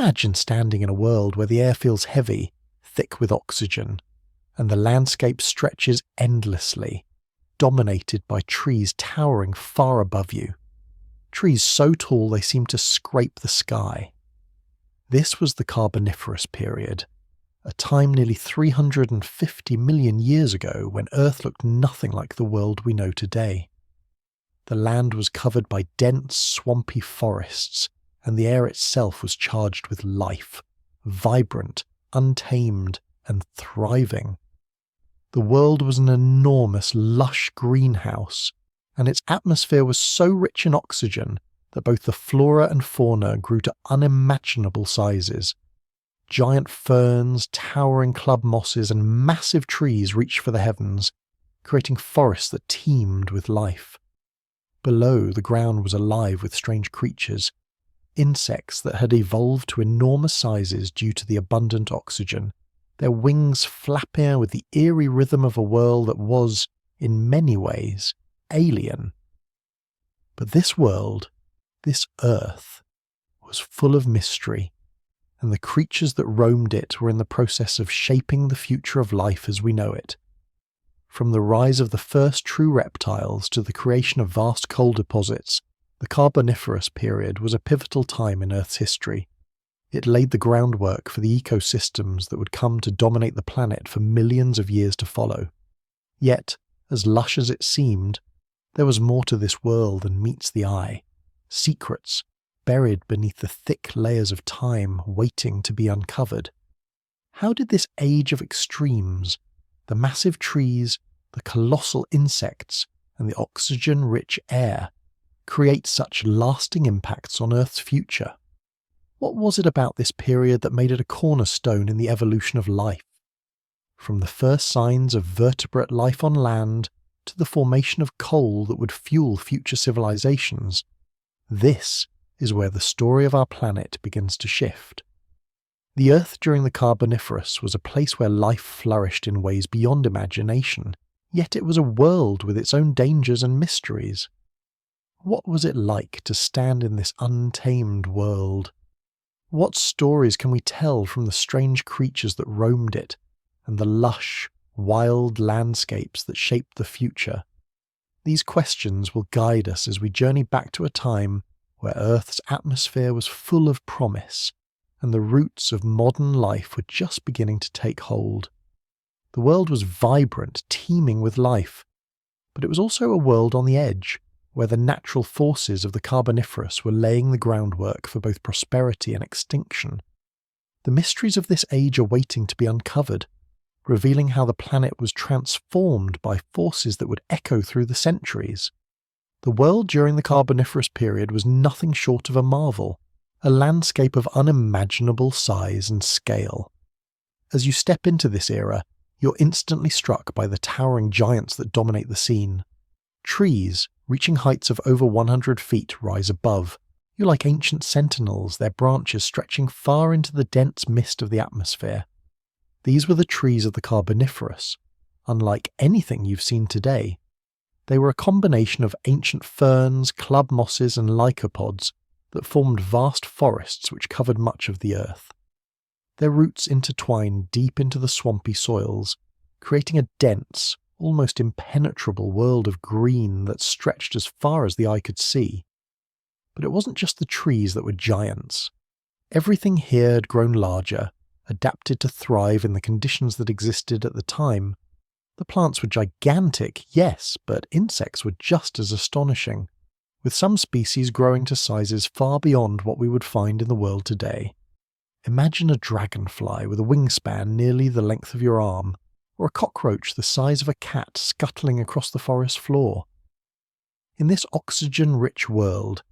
Imagine standing in a world where the air feels heavy, thick with oxygen, and the landscape stretches endlessly, dominated by trees towering far above you. Trees so tall they seem to scrape the sky. This was the Carboniferous Period, a time nearly 350 million years ago when Earth looked nothing like the world we know today. The land was covered by dense, swampy forests, and the air itself was charged with life, vibrant, untamed, and thriving. The world was an enormous, lush greenhouse, and its atmosphere was so rich in oxygen that both the flora and fauna grew to unimaginable sizes. Giant ferns, towering club mosses, and massive trees reached for the heavens, creating forests that teemed with life. Below, the ground was alive with strange creatures, insects that had evolved to enormous sizes due to the abundant oxygen, their wings flapping with the eerie rhythm of a world that was, in many ways, alien. But this world, this Earth, was full of mystery, and the creatures that roamed it were in the process of shaping the future of life as we know it. From the rise of the first true reptiles to the creation of vast coal deposits, the Carboniferous Period was a pivotal time in Earth's history. It laid the groundwork for the ecosystems that would come to dominate the planet for millions of years to follow. Yet, as lush as it seemed, there was more to this world than meets the eye. Secrets, buried beneath the thick layers of time waiting to be uncovered. How did this age of extremes, the massive trees, the colossal insects, and the oxygen-rich air, create such lasting impacts on Earth's future? What was it about this period that made it a cornerstone in the evolution of life? From the first signs of vertebrate life on land to the formation of coal that would fuel future civilizations, this is where the story of our planet begins to shift. The Earth during the Carboniferous was a place where life flourished in ways beyond imagination, yet it was a world with its own dangers and mysteries. What was it like to stand in this untamed world? What stories can we tell from the strange creatures that roamed it, and the lush, wild landscapes that shaped the future? These questions will guide us as we journey back to a time where Earth's atmosphere was full of promise, and the roots of modern life were just beginning to take hold. The world was vibrant, teeming with life, but it was also a world on the edge, where the natural forces of the Carboniferous were laying the groundwork for both prosperity and extinction. The mysteries of this age are waiting to be uncovered, revealing how the planet was transformed by forces that would echo through the centuries. The world during the Carboniferous Period was nothing short of a marvel, a landscape of unimaginable size and scale. As you step into this era, you're instantly struck by the towering giants that dominate the scene. Trees, reaching heights of over 100 feet, rise above. You're like ancient sentinels, their branches stretching far into the dense mist of the atmosphere. These were the trees of the Carboniferous, unlike anything you've seen today. They were a combination of ancient ferns, club mosses, and lycopods that formed vast forests which covered much of the earth. Their roots intertwined deep into the swampy soils, creating a dense, almost impenetrable world of green that stretched as far as the eye could see. But it wasn't just the trees that were giants. Everything here had grown larger, adapted to thrive in the conditions that existed at the time. The plants were gigantic, yes, but insects were just as astonishing, with some species growing to sizes far beyond what we would find in the world today. Imagine a dragonfly with a wingspan nearly the length of your arm, or a cockroach the size of a cat scuttling across the forest floor. In this oxygen-rich world,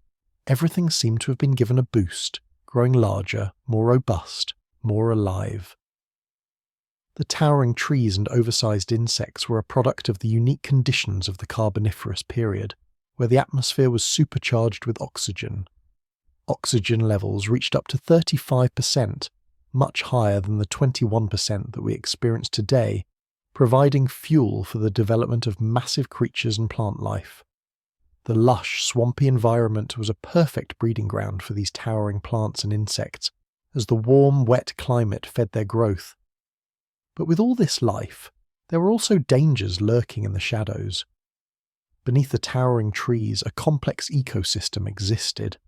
everything seemed to have been given a boost, growing larger, more robust, more alive. The towering trees and oversized insects were a product of the unique conditions of the Carboniferous Period, where the atmosphere was supercharged with oxygen. Oxygen levels reached up to 35%, much higher than the 21% that we experience today, providing fuel for the development of massive creatures and plant life. The lush, swampy environment was a perfect breeding ground for these towering plants and insects, as the warm, wet climate fed their growth. But with all this life, there were also dangers lurking in the shadows. Beneath the towering trees, a complex ecosystem existed,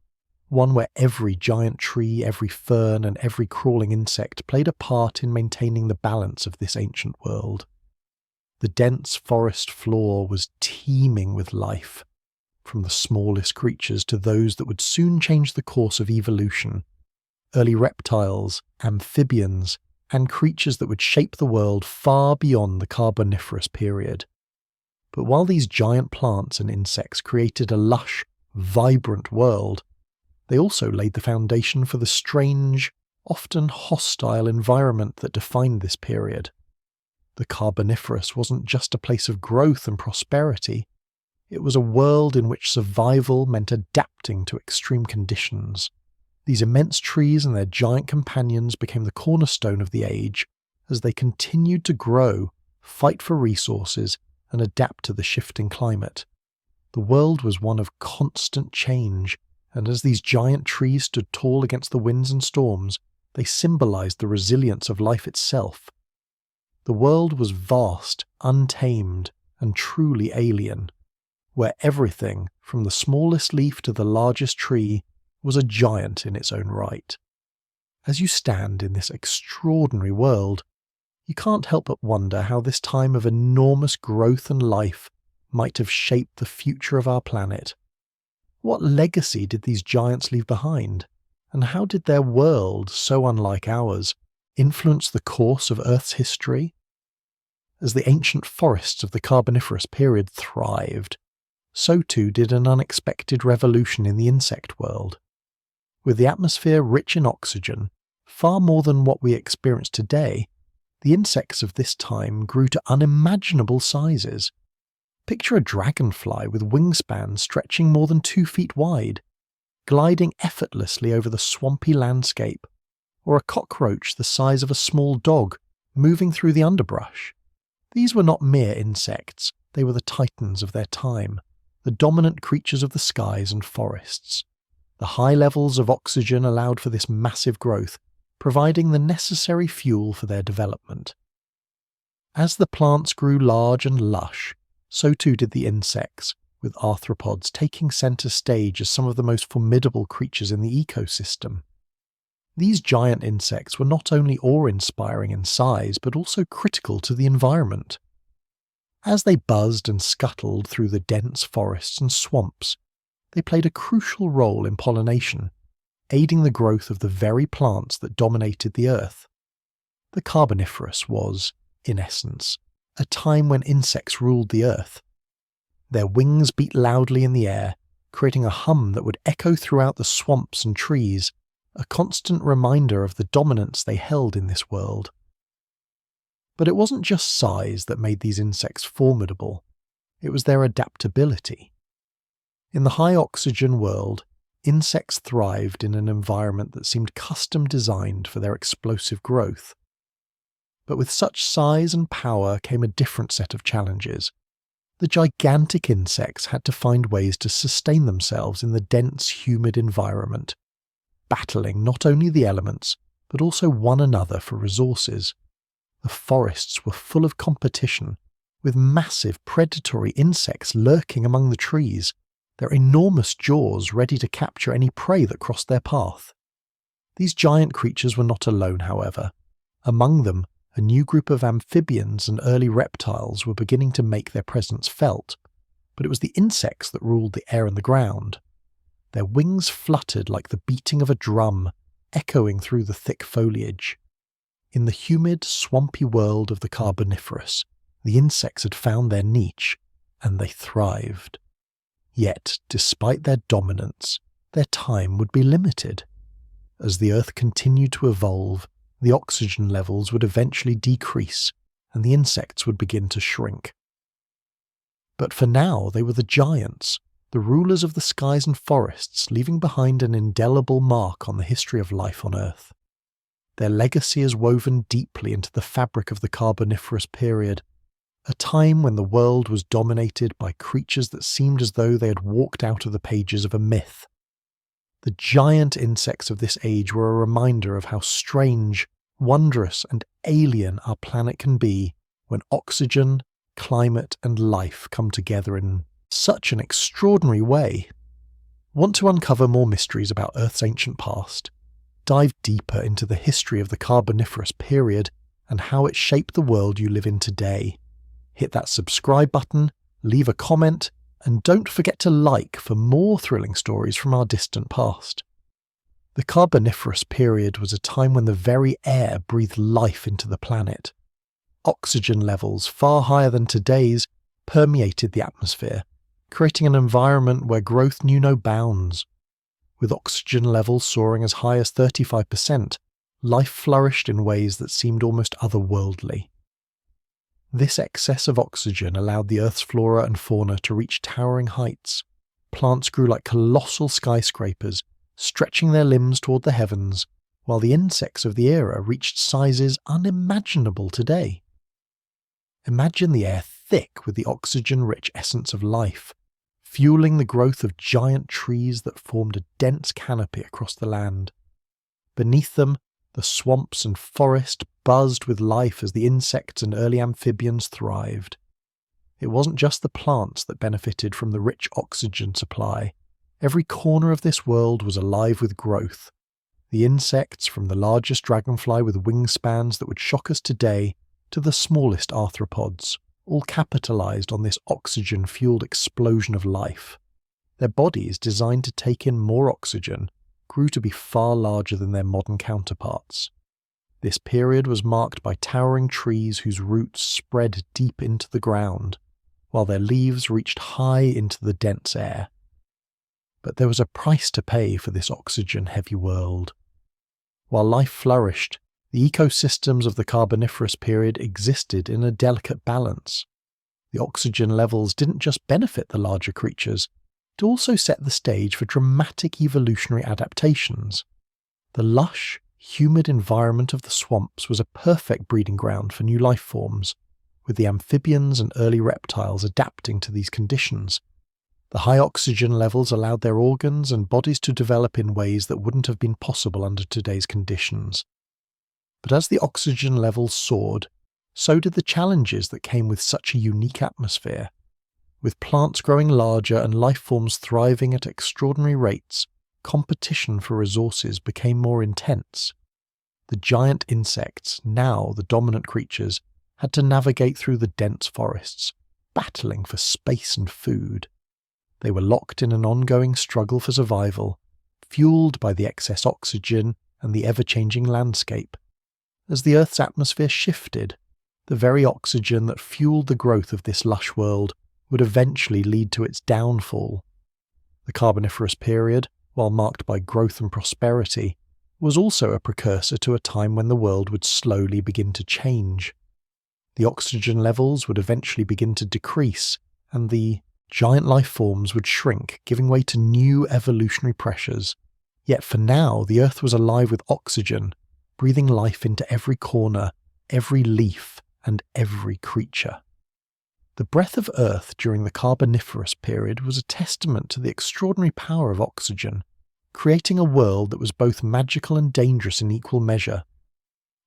one where every giant tree, every fern, and every crawling insect played a part in maintaining the balance of this ancient world. The dense forest floor was teeming with life, from the smallest creatures to those that would soon change the course of evolution. Early reptiles, amphibians, and creatures that would shape the world far beyond the Carboniferous period. But while these giant plants and insects created a lush, vibrant world, they also laid the foundation for the strange, often hostile environment that defined this period. The Carboniferous wasn't just a place of growth and prosperity. It was a world in which survival meant adapting to extreme conditions. These immense trees and their giant companions became the cornerstone of the age as they continued to grow, fight for resources, and adapt to the shifting climate. The world was one of constant change, and as these giant trees stood tall against the winds and storms, they symbolized the resilience of life itself. The world was vast, untamed, and truly alien, where everything, from the smallest leaf to the largest tree, was a giant in its own right. As you stand in this extraordinary world, you can't help but wonder how this time of enormous growth and life might have shaped the future of our planet. What legacy did these giants leave behind, and how did their world, so unlike ours, influence the course of Earth's history? As the ancient forests of the Carboniferous period thrived, so too did an unexpected revolution in the insect world. With the atmosphere rich in oxygen, far more than what we experience today, the insects of this time grew to unimaginable sizes. Picture a dragonfly with wingspans stretching more than 2 feet wide, gliding effortlessly over the swampy landscape, or a cockroach the size of a small dog moving through the underbrush. These were not mere insects, they were the titans of their time, the dominant creatures of the skies and forests. The high levels of oxygen allowed for this massive growth, providing the necessary fuel for their development. As the plants grew large and lush, so too did the insects, with arthropods taking centre stage as some of the most formidable creatures in the ecosystem. These giant insects were not only awe-inspiring in size, but also critical to the environment. As they buzzed and scuttled through the dense forests and swamps, they played a crucial role in pollination, aiding the growth of the very plants that dominated the earth. The Carboniferous was, in essence, a time when insects ruled the earth. Their wings beat loudly in the air, creating a hum that would echo throughout the swamps and trees, a constant reminder of the dominance they held in this world. But it wasn't just size that made these insects formidable, it was their adaptability. In the high-oxygen world, insects thrived in an environment that seemed custom-designed for their explosive growth. But with such size and power came a different set of challenges. The gigantic insects had to find ways to sustain themselves in the dense, humid environment, battling not only the elements, but also one another for resources. The forests were full of competition, with massive predatory insects lurking among the trees, their enormous jaws ready to capture any prey that crossed their path. These giant creatures were not alone, however. Among them, a new group of amphibians and early reptiles were beginning to make their presence felt, but it was the insects that ruled the air and the ground. Their wings fluttered like the beating of a drum, echoing through the thick foliage. In the humid, swampy world of the Carboniferous, the insects had found their niche, and they thrived. Yet, despite their dominance, their time would be limited. As the Earth continued to evolve, the oxygen levels would eventually decrease, and the insects would begin to shrink. But for now, they were the giants, the rulers of the skies and forests, leaving behind an indelible mark on the history of life on Earth. Their legacy is woven deeply into the fabric of the Carboniferous period, a time when the world was dominated by creatures that seemed as though they had walked out of the pages of a myth. The giant insects of this age were a reminder of how strange, wondrous, and alien our planet can be when oxygen, climate, and life come together in such an extraordinary way. Want to uncover more mysteries about Earth's ancient past? Dive deeper into the history of the Carboniferous Period and how it shaped the world you live in today. Hit that subscribe button, leave a comment, and don't forget to like for more thrilling stories from our distant past. The Carboniferous Period was a time when the very air breathed life into the planet. Oxygen levels far higher than today's permeated the atmosphere, creating an environment where growth knew no bounds. With oxygen levels soaring as high as 35%, life flourished in ways that seemed almost otherworldly. This excess of oxygen allowed the Earth's flora and fauna to reach towering heights. Plants grew like colossal skyscrapers, stretching their limbs toward the heavens, while the insects of the era reached sizes unimaginable today. Imagine the air thick with the oxygen-rich essence of life, fueling the growth of giant trees that formed a dense canopy across the land. Beneath them, the swamps and forest buzzed with life as the insects and early amphibians thrived. It wasn't just the plants that benefited from the rich oxygen supply. Every corner of this world was alive with growth. The insects, from the largest dragonfly with wingspans that would shock us today to the smallest arthropods, all capitalized on this oxygen-fueled explosion of life. Their bodies, designed to take in more oxygen, grew to be far larger than their modern counterparts. This period was marked by towering trees whose roots spread deep into the ground, while their leaves reached high into the dense air. But there was a price to pay for this oxygen-heavy world. While life flourished, the ecosystems of the Carboniferous Period existed in a delicate balance. The oxygen levels didn't just benefit the larger creatures, it also set the stage for dramatic evolutionary adaptations. The lush, humid environment of the swamps was a perfect breeding ground for new life forms, with the amphibians and early reptiles adapting to these conditions. The high oxygen levels allowed their organs and bodies to develop in ways that wouldn't have been possible under today's conditions. But as the oxygen levels soared, so did the challenges that came with such a unique atmosphere. With plants growing larger and life forms thriving at extraordinary rates, competition for resources became more intense. The giant insects, now the dominant creatures, had to navigate through the dense forests, battling for space and food. They were locked in an ongoing struggle for survival, fueled by the excess oxygen and the ever-changing landscape. As the Earth's atmosphere shifted, the very oxygen that fueled the growth of this lush world would eventually lead to its downfall. The Carboniferous Period, while marked by growth and prosperity, was also a precursor to a time when the world would slowly begin to change. The oxygen levels would eventually begin to decrease, and the giant life forms would shrink, giving way to new evolutionary pressures. Yet for now, the Earth was alive with oxygen, breathing life into every corner, every leaf, and every creature. The breath of Earth during the Carboniferous Period was a testament to the extraordinary power of oxygen, creating a world that was both magical and dangerous in equal measure.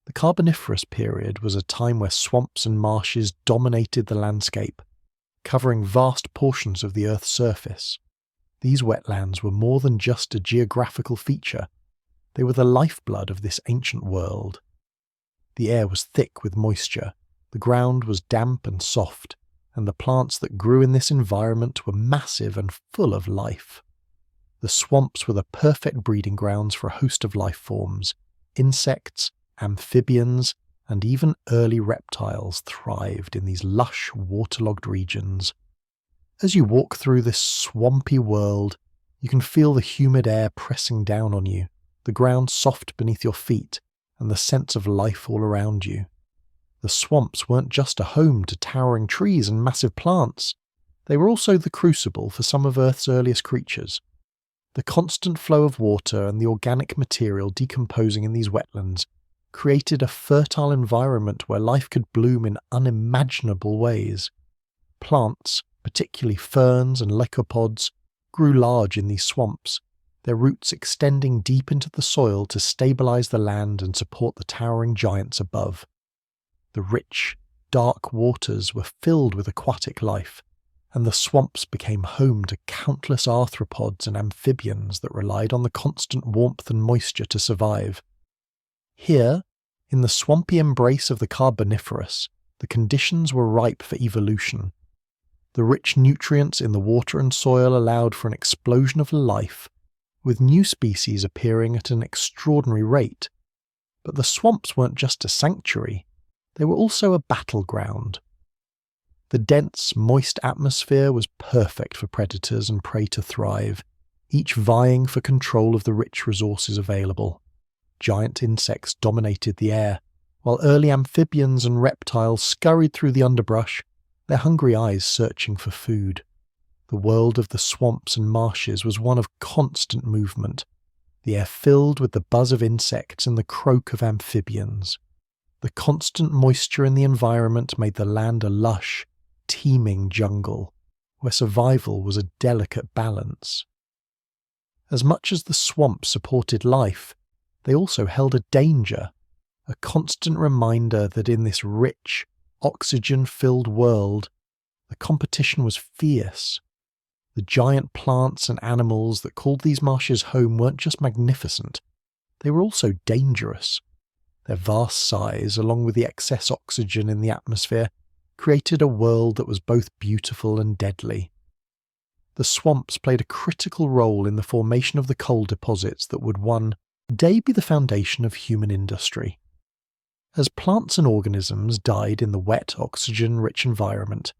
The Carboniferous Period was a time where swamps and marshes dominated the landscape, covering vast portions of the Earth's surface. These wetlands were more than just a geographical feature. They were the lifeblood of this ancient world. The air was thick with moisture, the ground was damp and soft, and the plants that grew in this environment were massive and full of life. The swamps were the perfect breeding grounds for a host of life forms. Insects, amphibians, and even early reptiles thrived in these lush, waterlogged regions. As you walk through this swampy world, you can feel the humid air pressing down on you, the ground soft beneath your feet, and the sense of life all around you. The swamps weren't just a home to towering trees and massive plants. They were also the crucible for some of Earth's earliest creatures. The constant flow of water and the organic material decomposing in these wetlands created a fertile environment where life could bloom in unimaginable ways. Plants, particularly ferns and lycopods, grew large in these swamps, their roots extending deep into the soil to stabilize the land and support the towering giants above. The rich, dark waters were filled with aquatic life, and the swamps became home to countless arthropods and amphibians that relied on the constant warmth and moisture to survive. Here, in the swampy embrace of the Carboniferous, the conditions were ripe for evolution. The rich nutrients in the water and soil allowed for an explosion of life, with new species appearing at an extraordinary rate. But the swamps weren't just a sanctuary, they were also a battleground. The dense, moist atmosphere was perfect for predators and prey to thrive, each vying for control of the rich resources available. Giant insects dominated the air, while early amphibians and reptiles scurried through the underbrush, their hungry eyes searching for food. The world of the swamps and marshes was one of constant movement, the air filled with the buzz of insects and the croak of amphibians. The constant moisture in the environment made the land a lush, teeming jungle, where survival was a delicate balance. As much as the swamps supported life, they also held a danger, a constant reminder that in this rich, oxygen-filled world, the competition was fierce. The giant plants and animals that called these marshes home weren't just magnificent, they were also dangerous. Their vast size, along with the excess oxygen in the atmosphere, created a world that was both beautiful and deadly. The swamps played a critical role in the formation of the coal deposits that would one day be the foundation of human industry. As plants and organisms died in the wet, oxygen-rich environment,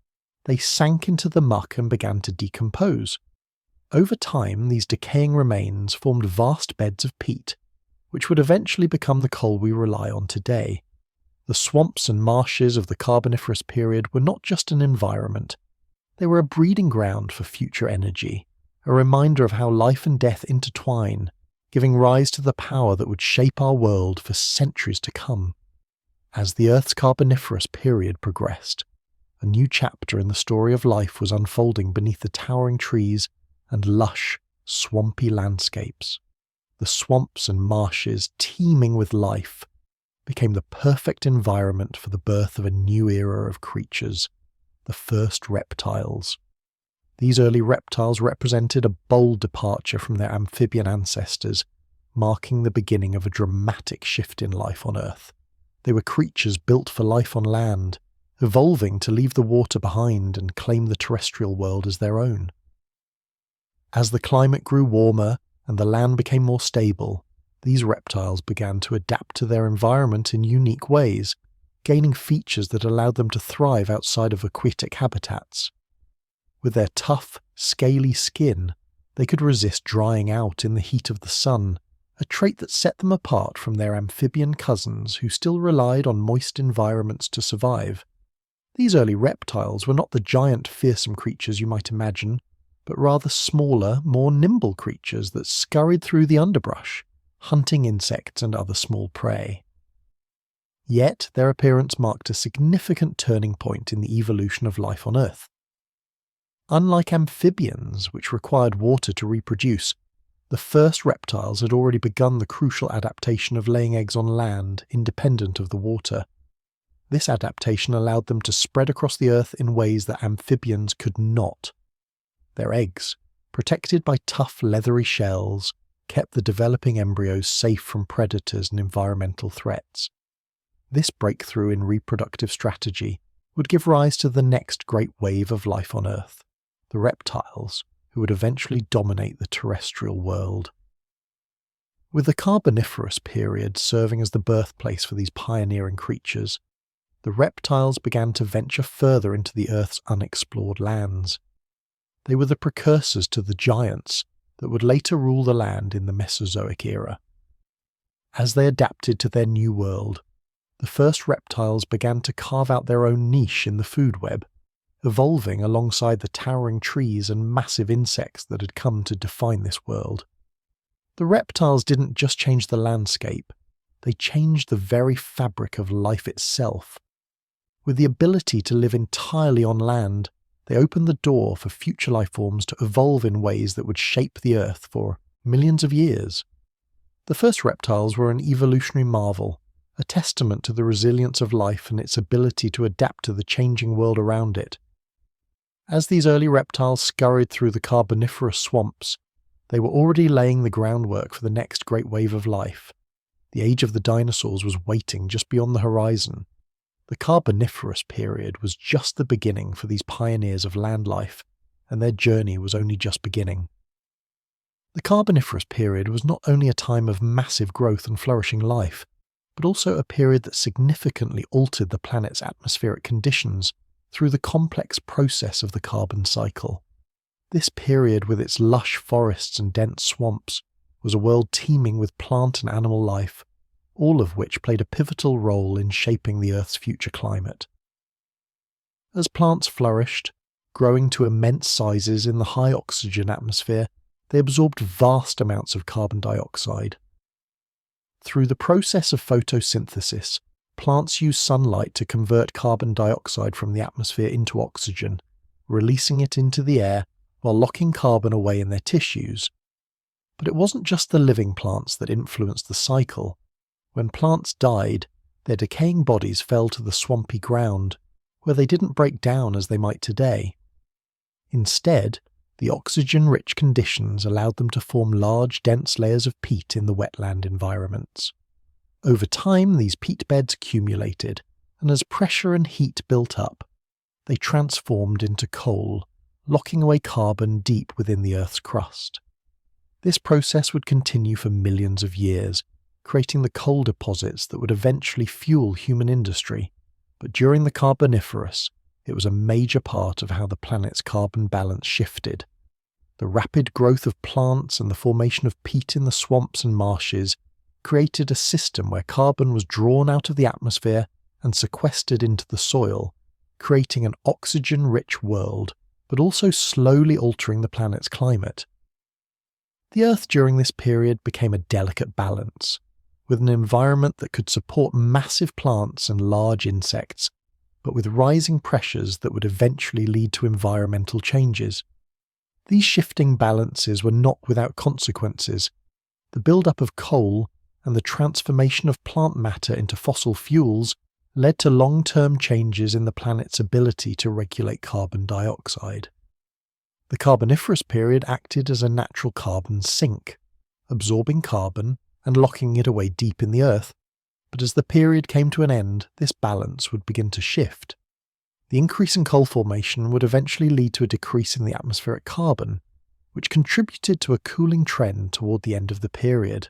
they sank into the muck and began to decompose. Over time, these decaying remains formed vast beds of peat, which would eventually become the coal we rely on today. The swamps and marshes of the Carboniferous period were not just an environment, they were a breeding ground for future energy, a reminder of how life and death intertwine, giving rise to the power that would shape our world for centuries to come. As the Earth's Carboniferous period progressed, a new chapter in the story of life was unfolding beneath the towering trees and lush, swampy landscapes. The swamps and marshes, teeming with life, became the perfect environment for the birth of a new era of creatures, the first reptiles. These early reptiles represented a bold departure from their amphibian ancestors, marking the beginning of a dramatic shift in life on Earth. They were creatures built for life on land, evolving to leave the water behind and claim the terrestrial world as their own. As the climate grew warmer and the land became more stable, these reptiles began to adapt to their environment in unique ways, gaining features that allowed them to thrive outside of aquatic habitats. With their tough, scaly skin, they could resist drying out in the heat of the sun, a trait that set them apart from their amphibian cousins who still relied on moist environments to survive. These early reptiles were not the giant, fearsome creatures you might imagine, but rather smaller, more nimble creatures that scurried through the underbrush, hunting insects and other small prey. Yet their appearance marked a significant turning point in the evolution of life on Earth. Unlike amphibians, which required water to reproduce, the first reptiles had already begun the crucial adaptation of laying eggs on land, independent of the water. This adaptation allowed them to spread across the Earth in ways that amphibians could not. Their eggs, protected by tough, leathery shells, kept the developing embryos safe from predators and environmental threats. This breakthrough in reproductive strategy would give rise to the next great wave of life on Earth, the reptiles, who would eventually dominate the terrestrial world. With the Carboniferous period serving as the birthplace for these pioneering creatures, the reptiles began to venture further into the Earth's unexplored lands. They were the precursors to the giants that would later rule the land in the Mesozoic era. As they adapted to their new world, the first reptiles began to carve out their own niche in the food web, evolving alongside the towering trees and massive insects that had come to define this world. The reptiles didn't just change the landscape, they changed the very fabric of life itself. With the ability to live entirely on land, they opened the door for future life forms to evolve in ways that would shape the Earth for millions of years. The first reptiles were an evolutionary marvel, a testament to the resilience of life and its ability to adapt to the changing world around it. As these early reptiles scurried through the Carboniferous swamps, they were already laying the groundwork for the next great wave of life. The age of the dinosaurs was waiting just beyond the horizon. The Carboniferous Period was just the beginning for these pioneers of land life, and their journey was only just beginning. The Carboniferous Period was not only a time of massive growth and flourishing life, but also a period that significantly altered the planet's atmospheric conditions through the complex process of the carbon cycle. This period, with its lush forests and dense swamps, was a world teeming with plant and animal life, all of which played a pivotal role in shaping the Earth's future climate. As plants flourished, growing to immense sizes in the high oxygen atmosphere, they absorbed vast amounts of carbon dioxide. Through the process of photosynthesis, plants use sunlight to convert carbon dioxide from the atmosphere into oxygen, releasing it into the air while locking carbon away in their tissues. But it wasn't just the living plants that influenced the cycle. When plants died, their decaying bodies fell to the swampy ground, where they didn't break down as they might today. Instead, the oxygen-rich conditions allowed them to form large, dense layers of peat in the wetland environments. Over time, these peat beds accumulated, and as pressure and heat built up, they transformed into coal, locking away carbon deep within the Earth's crust. This process would continue for millions of years, creating the coal deposits that would eventually fuel human industry, but during the Carboniferous, it was a major part of how the planet's carbon balance shifted. The rapid growth of plants and the formation of peat in the swamps and marshes created a system where carbon was drawn out of the atmosphere and sequestered into the soil, creating an oxygen-rich world, but also slowly altering the planet's climate. The Earth during this period became a delicate balance, with an environment that could support massive plants and large insects, but with rising pressures that would eventually lead to environmental changes. These shifting balances were not without consequences. The build-up of coal and the transformation of plant matter into fossil fuels led to long-term changes in the planet's ability to regulate carbon dioxide. The Carboniferous Period acted as a natural carbon sink, absorbing carbon and locking it away deep in the Earth, but as the period came to an end, this balance would begin to shift. The increase in coal formation would eventually lead to a decrease in the atmospheric carbon, which contributed to a cooling trend toward the end of the period.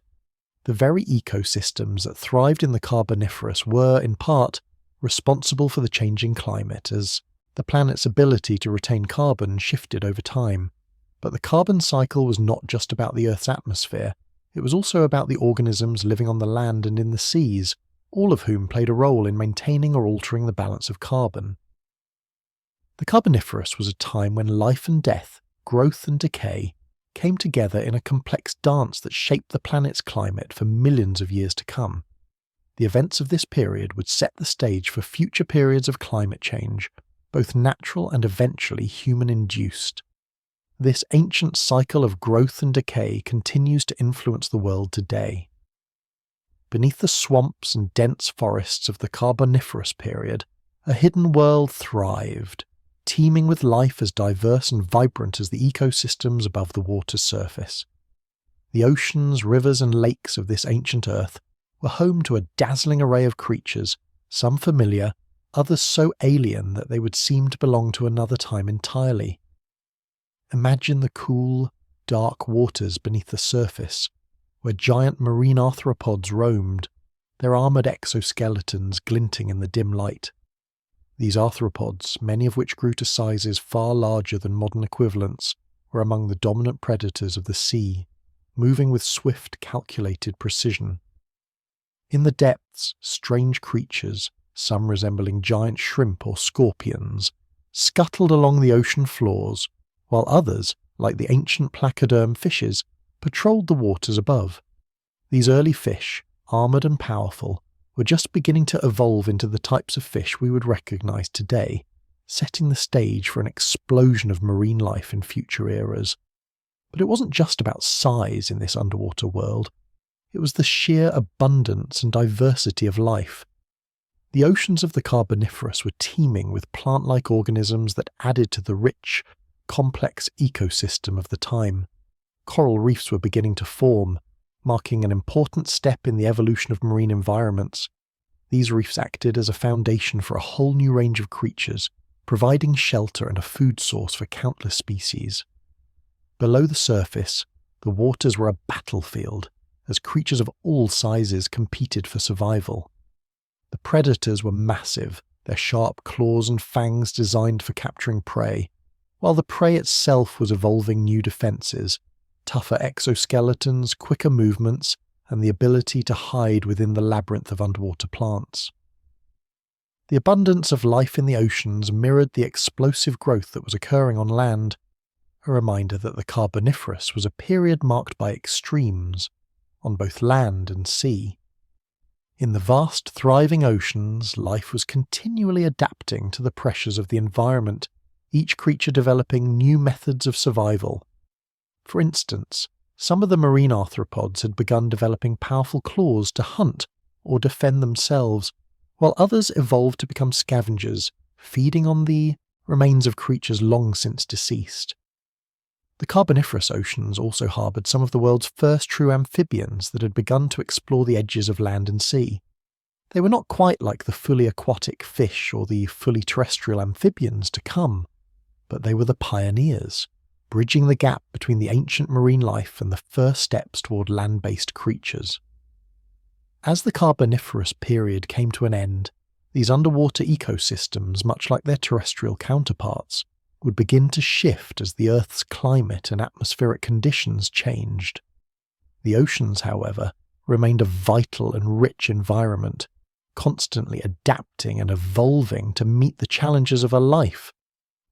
The very ecosystems that thrived in the Carboniferous were, in part, responsible for the changing climate, as the planet's ability to retain carbon shifted over time. But the carbon cycle was not just about the Earth's atmosphere, it was also about the organisms living on the land and in the seas, all of whom played a role in maintaining or altering the balance of carbon. The Carboniferous was a time when life and death, growth and decay, came together in a complex dance that shaped the planet's climate for millions of years to come. The events of this period would set the stage for future periods of climate change, both natural and eventually human-induced. This ancient cycle of growth and decay continues to influence the world today. Beneath the swamps and dense forests of the Carboniferous Period, a hidden world thrived, teeming with life as diverse and vibrant as the ecosystems above the water's surface. The oceans, rivers and lakes of this ancient Earth were home to a dazzling array of creatures, some familiar, others so alien that they would seem to belong to another time entirely. Imagine the cool, dark waters beneath the surface, where giant marine arthropods roamed, their armoured exoskeletons glinting in the dim light. These arthropods, many of which grew to sizes far larger than modern equivalents, were among the dominant predators of the sea, moving with swift, calculated precision. In the depths, strange creatures, some resembling giant shrimp or scorpions, scuttled along the ocean floors, while others, like the ancient placoderm fishes, patrolled the waters above. These early fish, armoured and powerful, were just beginning to evolve into the types of fish we would recognise today, setting the stage for an explosion of marine life in future eras. But it wasn't just about size in this underwater world. It was the sheer abundance and diversity of life. The oceans of the Carboniferous were teeming with plant-like organisms that added to the rich, complex ecosystem of the time. Coral reefs were beginning to form, marking an important step in the evolution of marine environments. These reefs acted as a foundation for a whole new range of creatures, providing shelter and a food source for countless species. Below the surface, the waters were a battlefield, as creatures of all sizes competed for survival. The predators were massive, their sharp claws and fangs designed for capturing prey, while the prey itself was evolving new defenses, tougher exoskeletons, quicker movements, and the ability to hide within the labyrinth of underwater plants. The abundance of life in the oceans mirrored the explosive growth that was occurring on land, a reminder that the Carboniferous was a period marked by extremes, on both land and sea. In the vast, thriving oceans, life was continually adapting to the pressures of the environment, each creature developing new methods of survival. For instance, some of the marine arthropods had begun developing powerful claws to hunt or defend themselves, while others evolved to become scavengers, feeding on the remains of creatures long since deceased. The Carboniferous oceans also harboured some of the world's first true amphibians that had begun to explore the edges of land and sea. They were not quite like the fully aquatic fish or the fully terrestrial amphibians to come, but they were the pioneers, bridging the gap between the ancient marine life and the first steps toward land-based creatures. As the Carboniferous period came to an end, these underwater ecosystems, much like their terrestrial counterparts, would begin to shift as the Earth's climate and atmospheric conditions changed. The oceans, however, remained a vital and rich environment, constantly adapting and evolving to meet the challenges of a life.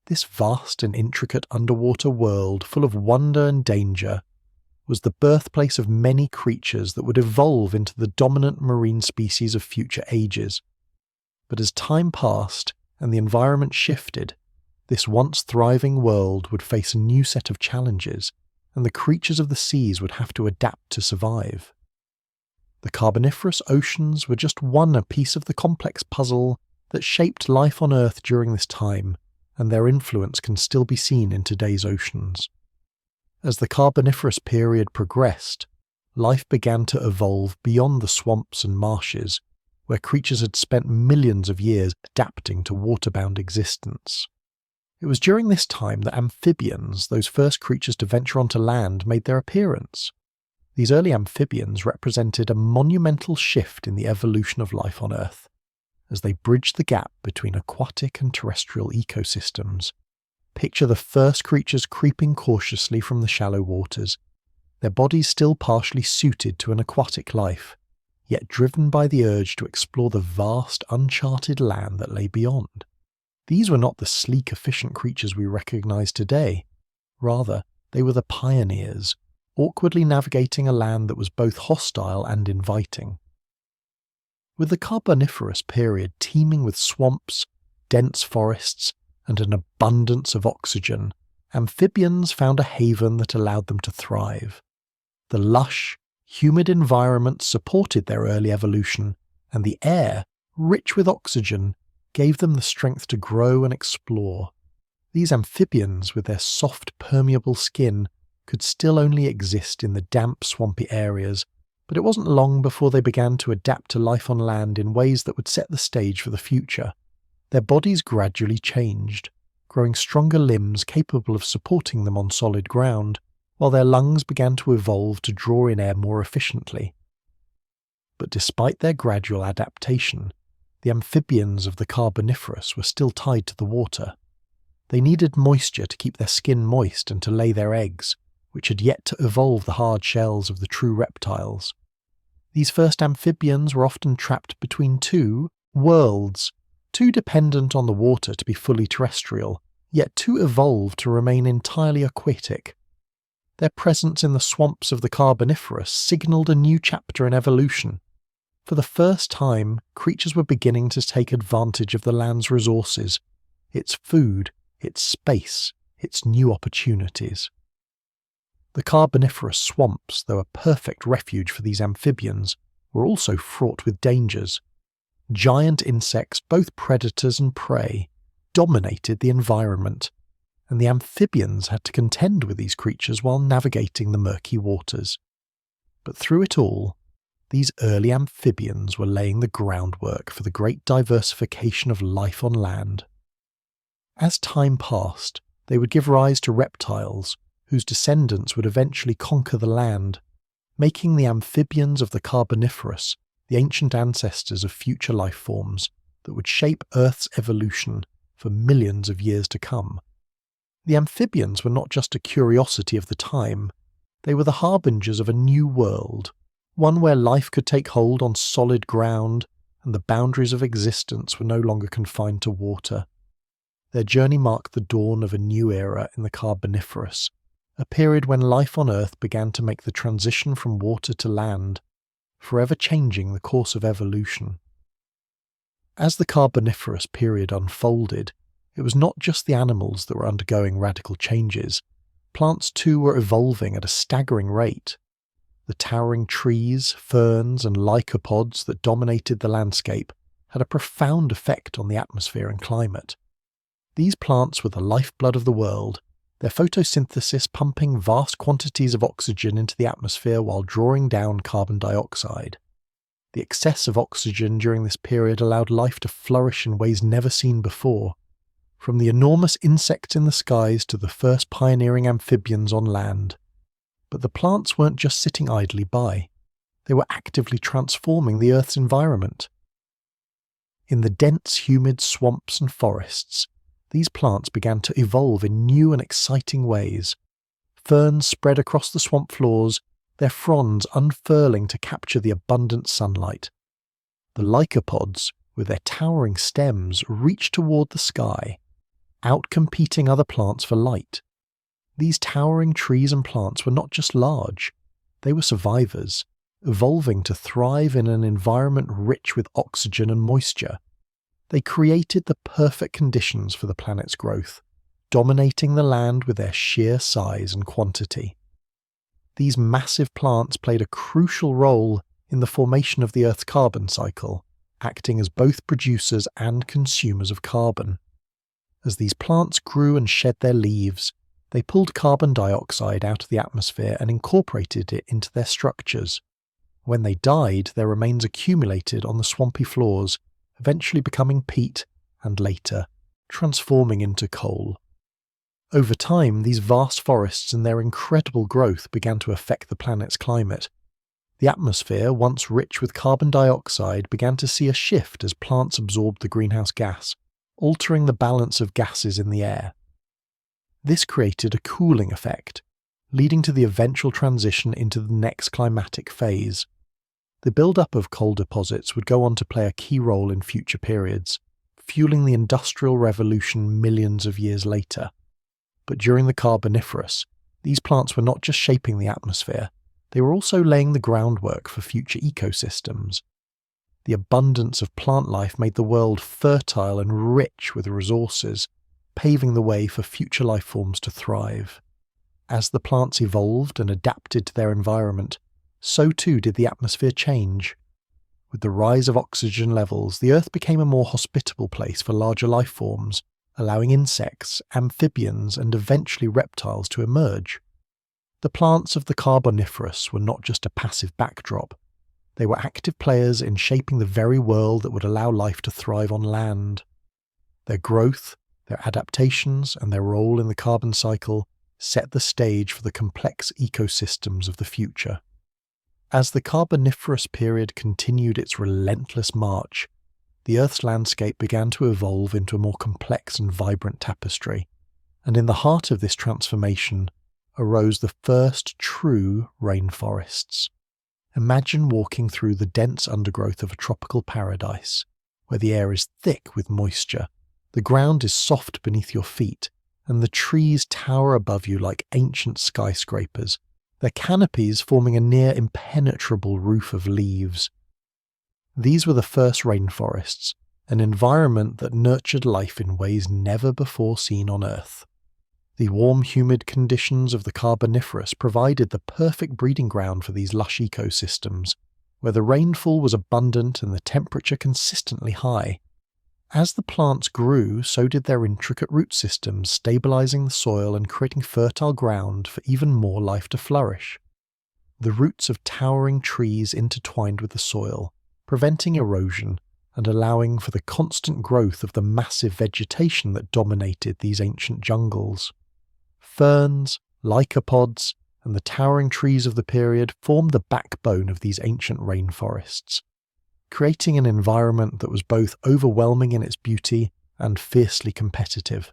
This vast and intricate underwater world, full of wonder and danger, was the birthplace of many creatures that would evolve into the dominant marine species of future ages. But as time passed and the environment shifted, this once thriving world would face a new set of challenges, and the creatures of the seas would have to adapt to survive. The Carboniferous oceans were just one piece of the complex puzzle that shaped life on Earth during this time, and their influence can still be seen in today's oceans. As the Carboniferous period progressed, life began to evolve beyond the swamps and marshes, where creatures had spent millions of years adapting to waterbound existence. It was during this time that amphibians, those first creatures to venture onto land, made their appearance. These early amphibians represented a monumental shift in the evolution of life on Earth, as they bridged the gap between aquatic and terrestrial ecosystems. Picture the first creatures creeping cautiously from the shallow waters, their bodies still partially suited to an aquatic life, yet driven by the urge to explore the vast, uncharted land that lay beyond. These were not the sleek, efficient creatures we recognize today. Rather, they were the pioneers, awkwardly navigating a land that was both hostile and inviting. With the Carboniferous period teeming with swamps, dense forests, and an abundance of oxygen, amphibians found a haven that allowed them to thrive. The lush, humid environment supported their early evolution, and the air, rich with oxygen, gave them the strength to grow and explore. These amphibians, with their soft, permeable skin, could still only exist in the damp, swampy areas, but it wasn't long before they began to adapt to life on land in ways that would set the stage for the future. Their bodies gradually changed, growing stronger limbs capable of supporting them on solid ground, while their lungs began to evolve to draw in air more efficiently. But despite their gradual adaptation, the amphibians of the Carboniferous were still tied to the water. They needed moisture to keep their skin moist and to lay their eggs, which had yet to evolve the hard shells of the true reptiles. These first amphibians were often trapped between two worlds, too dependent on the water to be fully terrestrial, yet too evolved to remain entirely aquatic. Their presence in the swamps of the Carboniferous signalled a new chapter in evolution. For the first time, creatures were beginning to take advantage of the land's resources, its food, its space, its new opportunities. The Carboniferous swamps, though a perfect refuge for these amphibians, were also fraught with dangers. Giant insects, both predators and prey, dominated the environment, and the amphibians had to contend with these creatures while navigating the murky waters. But through it all, these early amphibians were laying the groundwork for the great diversification of life on land. As time passed, they would give rise to reptiles, whose descendants would eventually conquer the land, making the amphibians of the Carboniferous the ancient ancestors of future life forms that would shape Earth's evolution for millions of years to come. The amphibians were not just a curiosity of the time, they were the harbingers of a new world, one where life could take hold on solid ground and the boundaries of existence were no longer confined to water. Their journey marked the dawn of a new era in the Carboniferous, a period when life on Earth began to make the transition from water to land, forever changing the course of evolution. As the Carboniferous period unfolded, it was not just the animals that were undergoing radical changes. Plants too were evolving at a staggering rate. The towering trees, ferns, and lycopods that dominated the landscape had a profound effect on the atmosphere and climate. These plants were the lifeblood of the world, their photosynthesis pumping vast quantities of oxygen into the atmosphere while drawing down carbon dioxide. The excess of oxygen during this period allowed life to flourish in ways never seen before, from the enormous insects in the skies to the first pioneering amphibians on land. But the plants weren't just sitting idly by. They were actively transforming the Earth's environment. In the dense, humid swamps and forests, these plants began to evolve in new and exciting ways. Ferns spread across the swamp floors, their fronds unfurling to capture the abundant sunlight. The lycopods, with their towering stems, reached toward the sky, outcompeting other plants for light. These towering trees and plants were not just large, they were survivors, evolving to thrive in an environment rich with oxygen and moisture. They created the perfect conditions for the planet's growth, dominating the land with their sheer size and quantity. These massive plants played a crucial role in the formation of the Earth's carbon cycle, acting as both producers and consumers of carbon. As these plants grew and shed their leaves, they pulled carbon dioxide out of the atmosphere and incorporated it into their structures. When they died, their remains accumulated on the swampy floors, eventually becoming peat and later transforming into coal. Over time, these vast forests and their incredible growth began to affect the planet's climate. The atmosphere, once rich with carbon dioxide, began to see a shift as plants absorbed the greenhouse gas, altering the balance of gases in the air. This created a cooling effect, leading to the eventual transition into the next climatic phase. The build-up of coal deposits would go on to play a key role in future periods, fueling the Industrial Revolution millions of years later. But during the Carboniferous, these plants were not just shaping the atmosphere, they were also laying the groundwork for future ecosystems. The abundance of plant life made the world fertile and rich with resources, paving the way for future life forms to thrive. As the plants evolved and adapted to their environment, so too did the atmosphere change. With the rise of oxygen levels, the Earth became a more hospitable place for larger life forms, allowing insects, amphibians, and eventually reptiles to emerge. The plants of the Carboniferous were not just a passive backdrop. They were active players in shaping the very world that would allow life to thrive on land. Their growth, their adaptations, and their role in the carbon cycle set the stage for the complex ecosystems of the future. As the Carboniferous period continued its relentless march, the Earth's landscape began to evolve into a more complex and vibrant tapestry, and in the heart of this transformation arose the first true rainforests. Imagine walking through the dense undergrowth of a tropical paradise, where the air is thick with moisture, the ground is soft beneath your feet, and the trees tower above you like ancient skyscrapers, their canopies forming a near impenetrable roof of leaves. These were the first rainforests, an environment that nurtured life in ways never before seen on Earth. The warm, humid conditions of the Carboniferous provided the perfect breeding ground for these lush ecosystems, where the rainfall was abundant and the temperature consistently high. As the plants grew, so did their intricate root systems, stabilizing the soil and creating fertile ground for even more life to flourish. The roots of towering trees intertwined with the soil, preventing erosion and allowing for the constant growth of the massive vegetation that dominated these ancient jungles. Ferns, lycopods, and the towering trees of the period formed the backbone of these ancient rainforests, creating an environment that was both overwhelming in its beauty and fiercely competitive.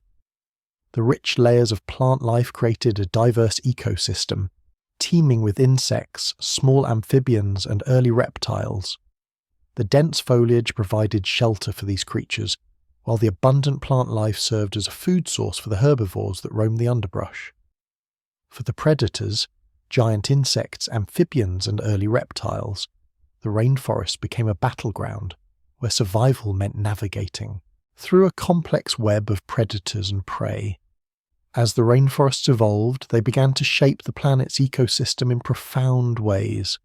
The rich layers of plant life created a diverse ecosystem, teeming with insects, small amphibians, and early reptiles. The dense foliage provided shelter for these creatures, while the abundant plant life served as a food source for the herbivores that roamed the underbrush. For the predators, giant insects, amphibians, and early reptiles, the rainforest became a battleground where survival meant navigating through a complex web of predators and prey. As the rainforests evolved, they began to shape the planet's ecosystem in profound ways.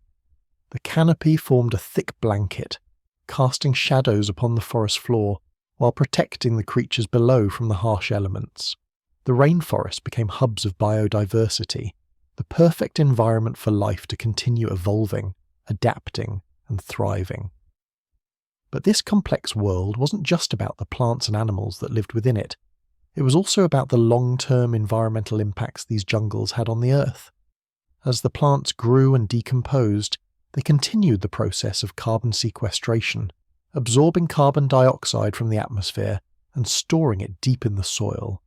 The canopy formed a thick blanket, casting shadows upon the forest floor while protecting the creatures below from the harsh elements. The rainforest became hubs of biodiversity, the perfect environment for life to continue evolving, adapting, and thriving. But this complex world wasn't just about the plants and animals that lived within it. It was also about the long-term environmental impacts these jungles had on the Earth. As the plants grew and decomposed, they continued the process of carbon sequestration, absorbing carbon dioxide from the atmosphere and storing it deep in the soil.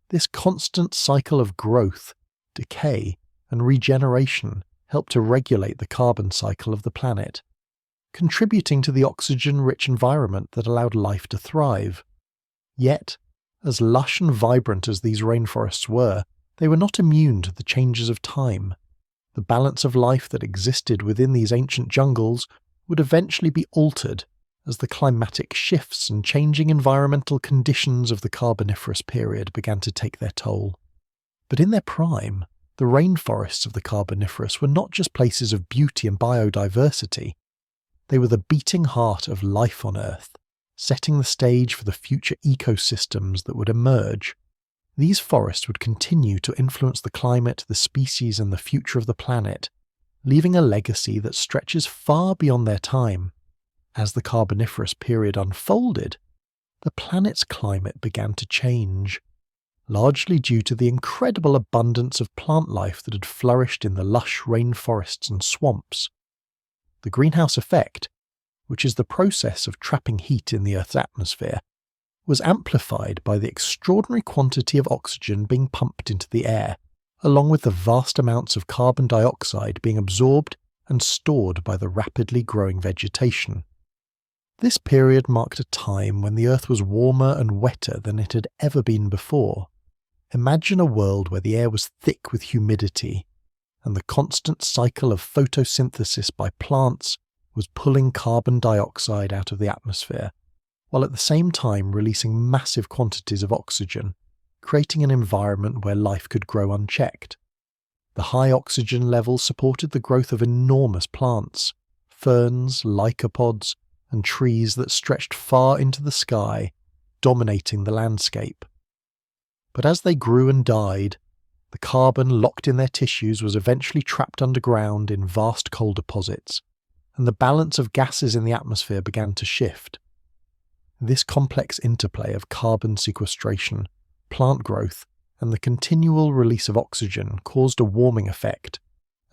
This constant cycle of growth, decay, and regeneration helped to regulate the carbon cycle of the planet, contributing to the oxygen-rich environment that allowed life to thrive. Yet, as lush and vibrant as these rainforests were, they were not immune to the changes of time. The balance of life that existed within these ancient jungles would eventually be altered as the climatic shifts and changing environmental conditions of the Carboniferous period began to take their toll. But in their prime, the rainforests of the Carboniferous were not just places of beauty and biodiversity. They were the beating heart of life on Earth, setting the stage for the future ecosystems that would emerge. These forests would continue to influence the climate, the species, and the future of the planet, leaving a legacy that stretches far beyond their time. As the Carboniferous period unfolded, the planet's climate began to change, largely due to the incredible abundance of plant life that had flourished in the lush rainforests and swamps. The greenhouse effect, which is the process of trapping heat in the Earth's atmosphere, was amplified by the extraordinary quantity of oxygen being pumped into the air, along with the vast amounts of carbon dioxide being absorbed and stored by the rapidly growing vegetation. This period marked a time when the Earth was warmer and wetter than it had ever been before. Imagine a world where the air was thick with humidity, and the constant cycle of photosynthesis by plants was pulling carbon dioxide out of the atmosphere, while at the same time releasing massive quantities of oxygen, creating an environment where life could grow unchecked. The high oxygen levels supported the growth of enormous plants, ferns, lycopods, and trees that stretched far into the sky, dominating the landscape. But as they grew and died, the carbon locked in their tissues was eventually trapped underground in vast coal deposits, and the balance of gases in the atmosphere began to shift. This complex interplay of carbon sequestration, plant growth, and the continual release of oxygen caused a warming effect,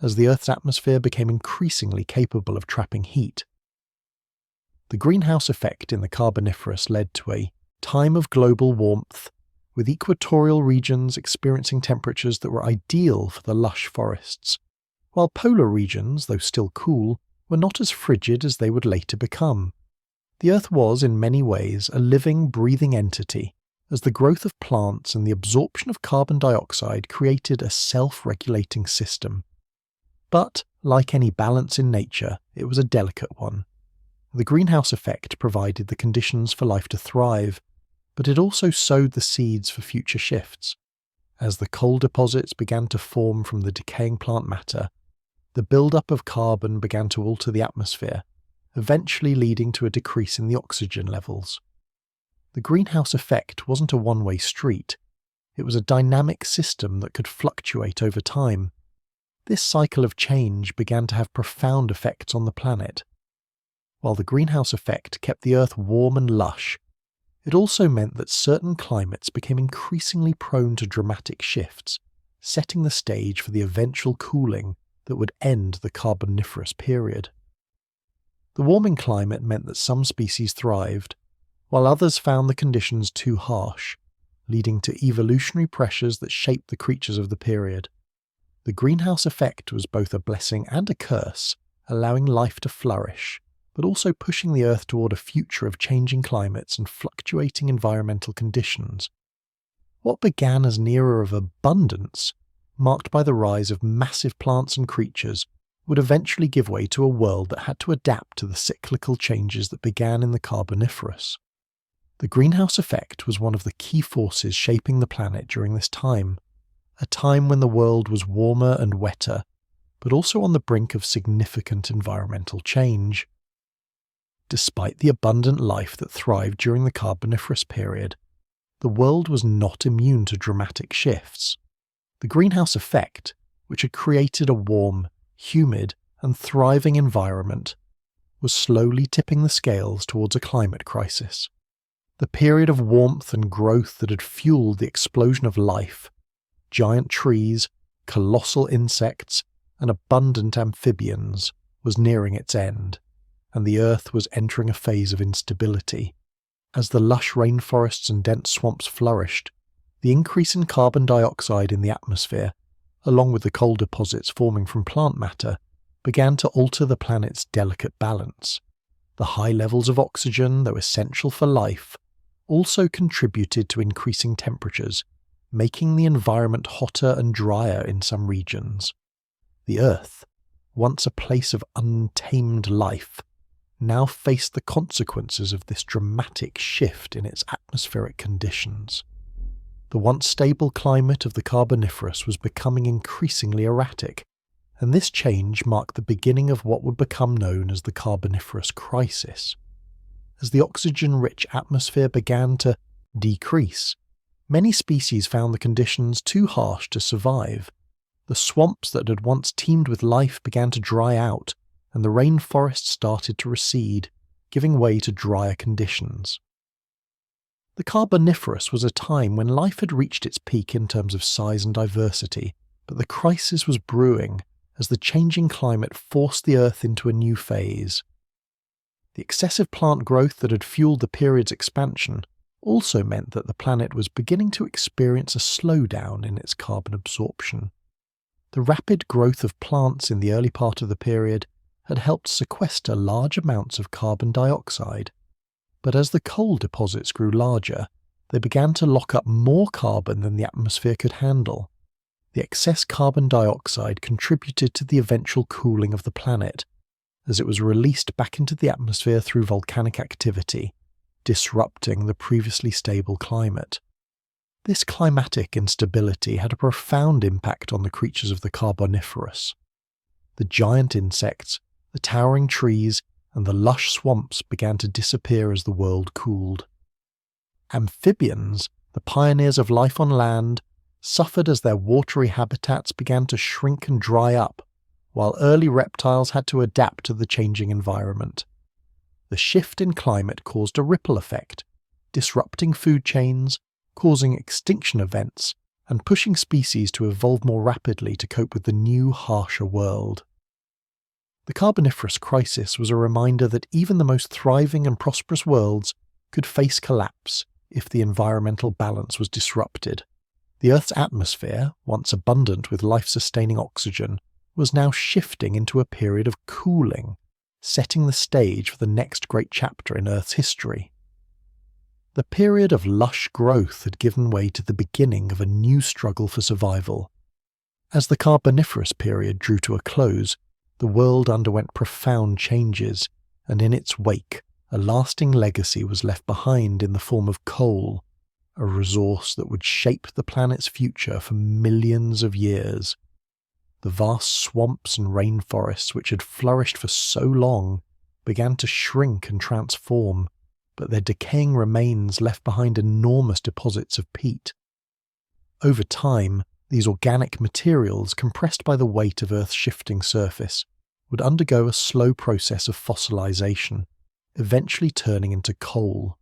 as the Earth's atmosphere became increasingly capable of trapping heat. The greenhouse effect in the Carboniferous led to a time of global warmth, with equatorial regions experiencing temperatures that were ideal for the lush forests, while polar regions, though still cool, were not as frigid as they would later become. The Earth was, in many ways, a living, breathing entity, as the growth of plants and the absorption of carbon dioxide created a self-regulating system. But, like any balance in nature, it was a delicate one. The greenhouse effect provided the conditions for life to thrive, but it also sowed the seeds for future shifts. As the coal deposits began to form from the decaying plant matter, the buildup of carbon began to alter the atmosphere, eventually leading to a decrease in the oxygen levels. The greenhouse effect wasn't a one-way street. It was a dynamic system that could fluctuate over time. This cycle of change began to have profound effects on the planet. While the greenhouse effect kept the Earth warm and lush, it also meant that certain climates became increasingly prone to dramatic shifts, setting the stage for the eventual cooling that would end the Carboniferous Period. The warming climate meant that some species thrived, while others found the conditions too harsh, leading to evolutionary pressures that shaped the creatures of the period. The greenhouse effect was both a blessing and a curse, allowing life to flourish, but also pushing the Earth toward a future of changing climates and fluctuating environmental conditions. What began as an era of abundance, marked by the rise of massive plants and creatures, would eventually give way to a world that had to adapt to the cyclical changes that began in the Carboniferous. The greenhouse effect was one of the key forces shaping the planet during this time, a time when the world was warmer and wetter, but also on the brink of significant environmental change. Despite the abundant life that thrived during the Carboniferous period, the world was not immune to dramatic shifts. The greenhouse effect, which had created a warm, humid, and thriving environment, was slowly tipping the scales towards a climate crisis. The period of warmth and growth that had fueled the explosion of life, giant trees, colossal insects, and abundant amphibians, was nearing its end, and the Earth was entering a phase of instability. As the lush rainforests and dense swamps flourished, the increase in carbon dioxide in the atmosphere, along with the coal deposits forming from plant matter, began to alter the planet's delicate balance. The high levels of oxygen, though essential for life, also contributed to increasing temperatures, making the environment hotter and drier in some regions. The Earth, once a place of untamed life, now faced the consequences of this dramatic shift in its atmospheric conditions. The once stable climate of the Carboniferous was becoming increasingly erratic, and this change marked the beginning of what would become known as the Carboniferous Crisis. As the oxygen-rich atmosphere began to decrease, many species found the conditions too harsh to survive. The swamps that had once teemed with life began to dry out, and the rainforests started to recede, giving way to drier conditions. The Carboniferous was a time when life had reached its peak in terms of size and diversity, but the crisis was brewing as the changing climate forced the Earth into a new phase. The excessive plant growth that had fueled the period's expansion also meant that the planet was beginning to experience a slowdown in its carbon absorption. The rapid growth of plants in the early part of the period had helped sequester large amounts of carbon dioxide, but as the coal deposits grew larger, they began to lock up more carbon than the atmosphere could handle. The excess carbon dioxide contributed to the eventual cooling of the planet, as it was released back into the atmosphere through volcanic activity, disrupting the previously stable climate. This climatic instability had a profound impact on the creatures of the Carboniferous. The giant insects, the towering trees, and the lush swamps began to disappear as the world cooled. Amphibians, the pioneers of life on land, suffered as their watery habitats began to shrink and dry up, while early reptiles had to adapt to the changing environment. The shift in climate caused a ripple effect, disrupting food chains, causing extinction events, and pushing species to evolve more rapidly to cope with the new, harsher world. The Carboniferous Crisis was a reminder that even the most thriving and prosperous worlds could face collapse if the environmental balance was disrupted. The Earth's atmosphere, once abundant with life-sustaining oxygen, was now shifting into a period of cooling, setting the stage for the next great chapter in Earth's history. The period of lush growth had given way to the beginning of a new struggle for survival. As the Carboniferous period drew to a close, the world underwent profound changes, and in its wake, a lasting legacy was left behind in the form of coal, a resource that would shape the planet's future for millions of years. The vast swamps and rainforests which had flourished for so long began to shrink and transform, but their decaying remains left behind enormous deposits of peat. Over time, these organic materials, compressed by the weight of Earth's shifting surface, would undergo a slow process of fossilization, eventually turning into coal.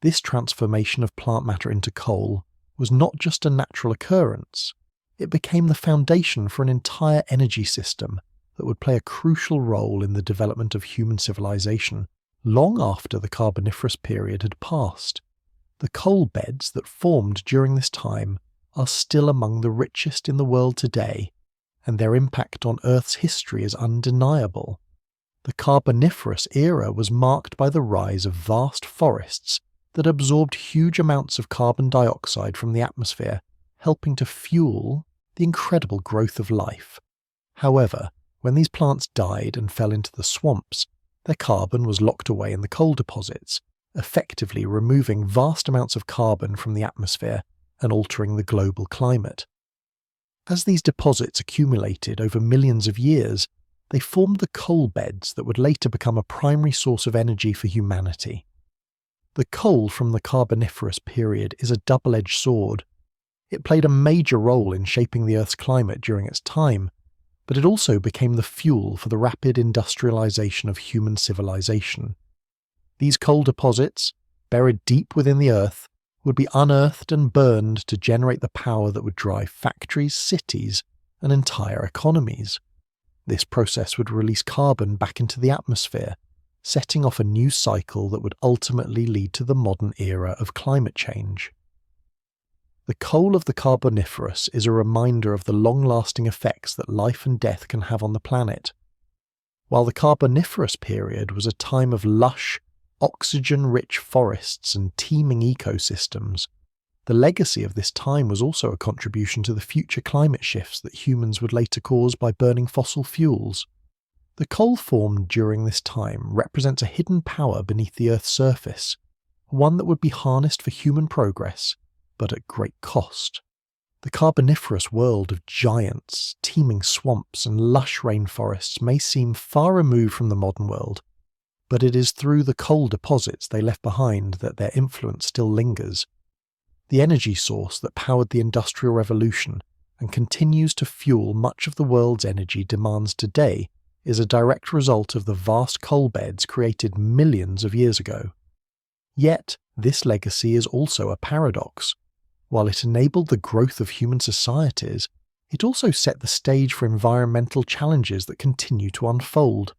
This transformation of plant matter into coal was not just a natural occurrence, it became the foundation for an entire energy system that would play a crucial role in the development of human civilization long after the Carboniferous period had passed. The coal beds that formed during this time are still among the richest in the world today, and their impact on Earth's history is undeniable. The Carboniferous era was marked by the rise of vast forests that absorbed huge amounts of carbon dioxide from the atmosphere, helping to fuel the incredible growth of life. However, when these plants died and fell into the swamps, their carbon was locked away in the coal deposits, effectively removing vast amounts of carbon from the atmosphere and altering the global climate. As these deposits accumulated over millions of years, they formed the coal beds that would later become a primary source of energy for humanity. The coal from the Carboniferous period is a double-edged sword. It played a major role in shaping the Earth's climate during its time, but it also became the fuel for the rapid industrialization of human civilization. These coal deposits, buried deep within the Earth, would be unearthed and burned to generate the power that would drive factories, cities, and entire economies. This process would release carbon back into the atmosphere, setting off a new cycle that would ultimately lead to the modern era of climate change. The coal of the Carboniferous is a reminder of the long-lasting effects that life and death can have on the planet. While the Carboniferous period was a time of lush, oxygen-rich forests and teeming ecosystems, the legacy of this time was also a contribution to the future climate shifts that humans would later cause by burning fossil fuels. The coal formed during this time represents a hidden power beneath the Earth's surface, one that would be harnessed for human progress, but at great cost. The Carboniferous world of giants, teeming swamps, and lush rainforests may seem far removed from the modern world, but it is through the coal deposits they left behind that their influence still lingers. The energy source that powered the Industrial Revolution and continues to fuel much of the world's energy demands today is a direct result of the vast coal beds created millions of years ago. Yet, this legacy is also a paradox. While it enabled the growth of human societies, it also set the stage for environmental challenges that continue to unfold.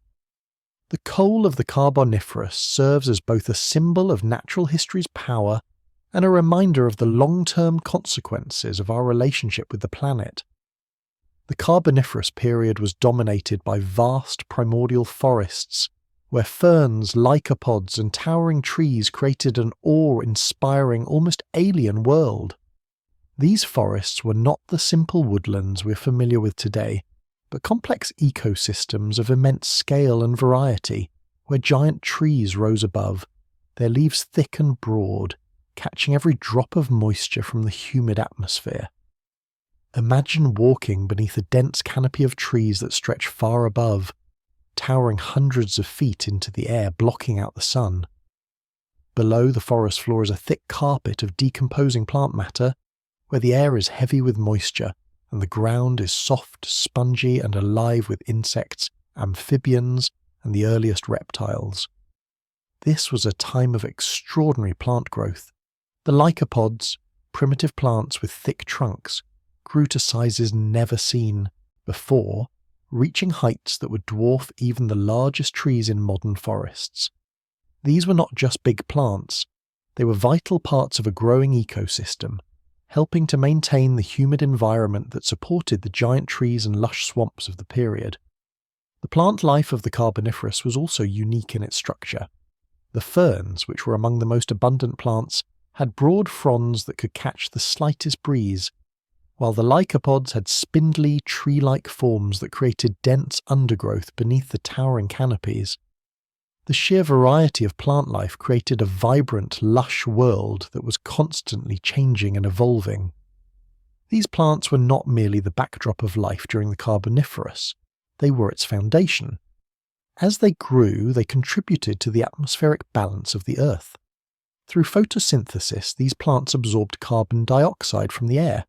The coal of the Carboniferous serves as both a symbol of natural history's power and a reminder of the long-term consequences of our relationship with the planet. The Carboniferous period was dominated by vast primordial forests, where ferns, lycopods, and towering trees created an awe-inspiring, almost alien world. These forests were not the simple woodlands we're familiar with today, but complex ecosystems of immense scale and variety, where giant trees rose above, their leaves thick and broad, catching every drop of moisture from the humid atmosphere. Imagine walking beneath a dense canopy of trees that stretch far above, towering hundreds of feet into the air, blocking out the sun. Below the forest floor is a thick carpet of decomposing plant matter, where the air is heavy with moisture, and the ground is soft, spongy, and alive with insects, amphibians, and the earliest reptiles. This was a time of extraordinary plant growth. The lycopods, primitive plants with thick trunks, grew to sizes never seen before, reaching heights that would dwarf even the largest trees in modern forests. These were not just big plants, they were vital parts of a growing ecosystem, helping to maintain the humid environment that supported the giant trees and lush swamps of the period. The plant life of the Carboniferous was also unique in its structure. The ferns, which were among the most abundant plants, had broad fronds that could catch the slightest breeze, while the lycopods had spindly, tree-like forms that created dense undergrowth beneath the towering canopies. The sheer variety of plant life created a vibrant, lush world that was constantly changing and evolving. These plants were not merely the backdrop of life during the Carboniferous, they were its foundation. As they grew, they contributed to the atmospheric balance of the Earth. Through photosynthesis, these plants absorbed carbon dioxide from the air,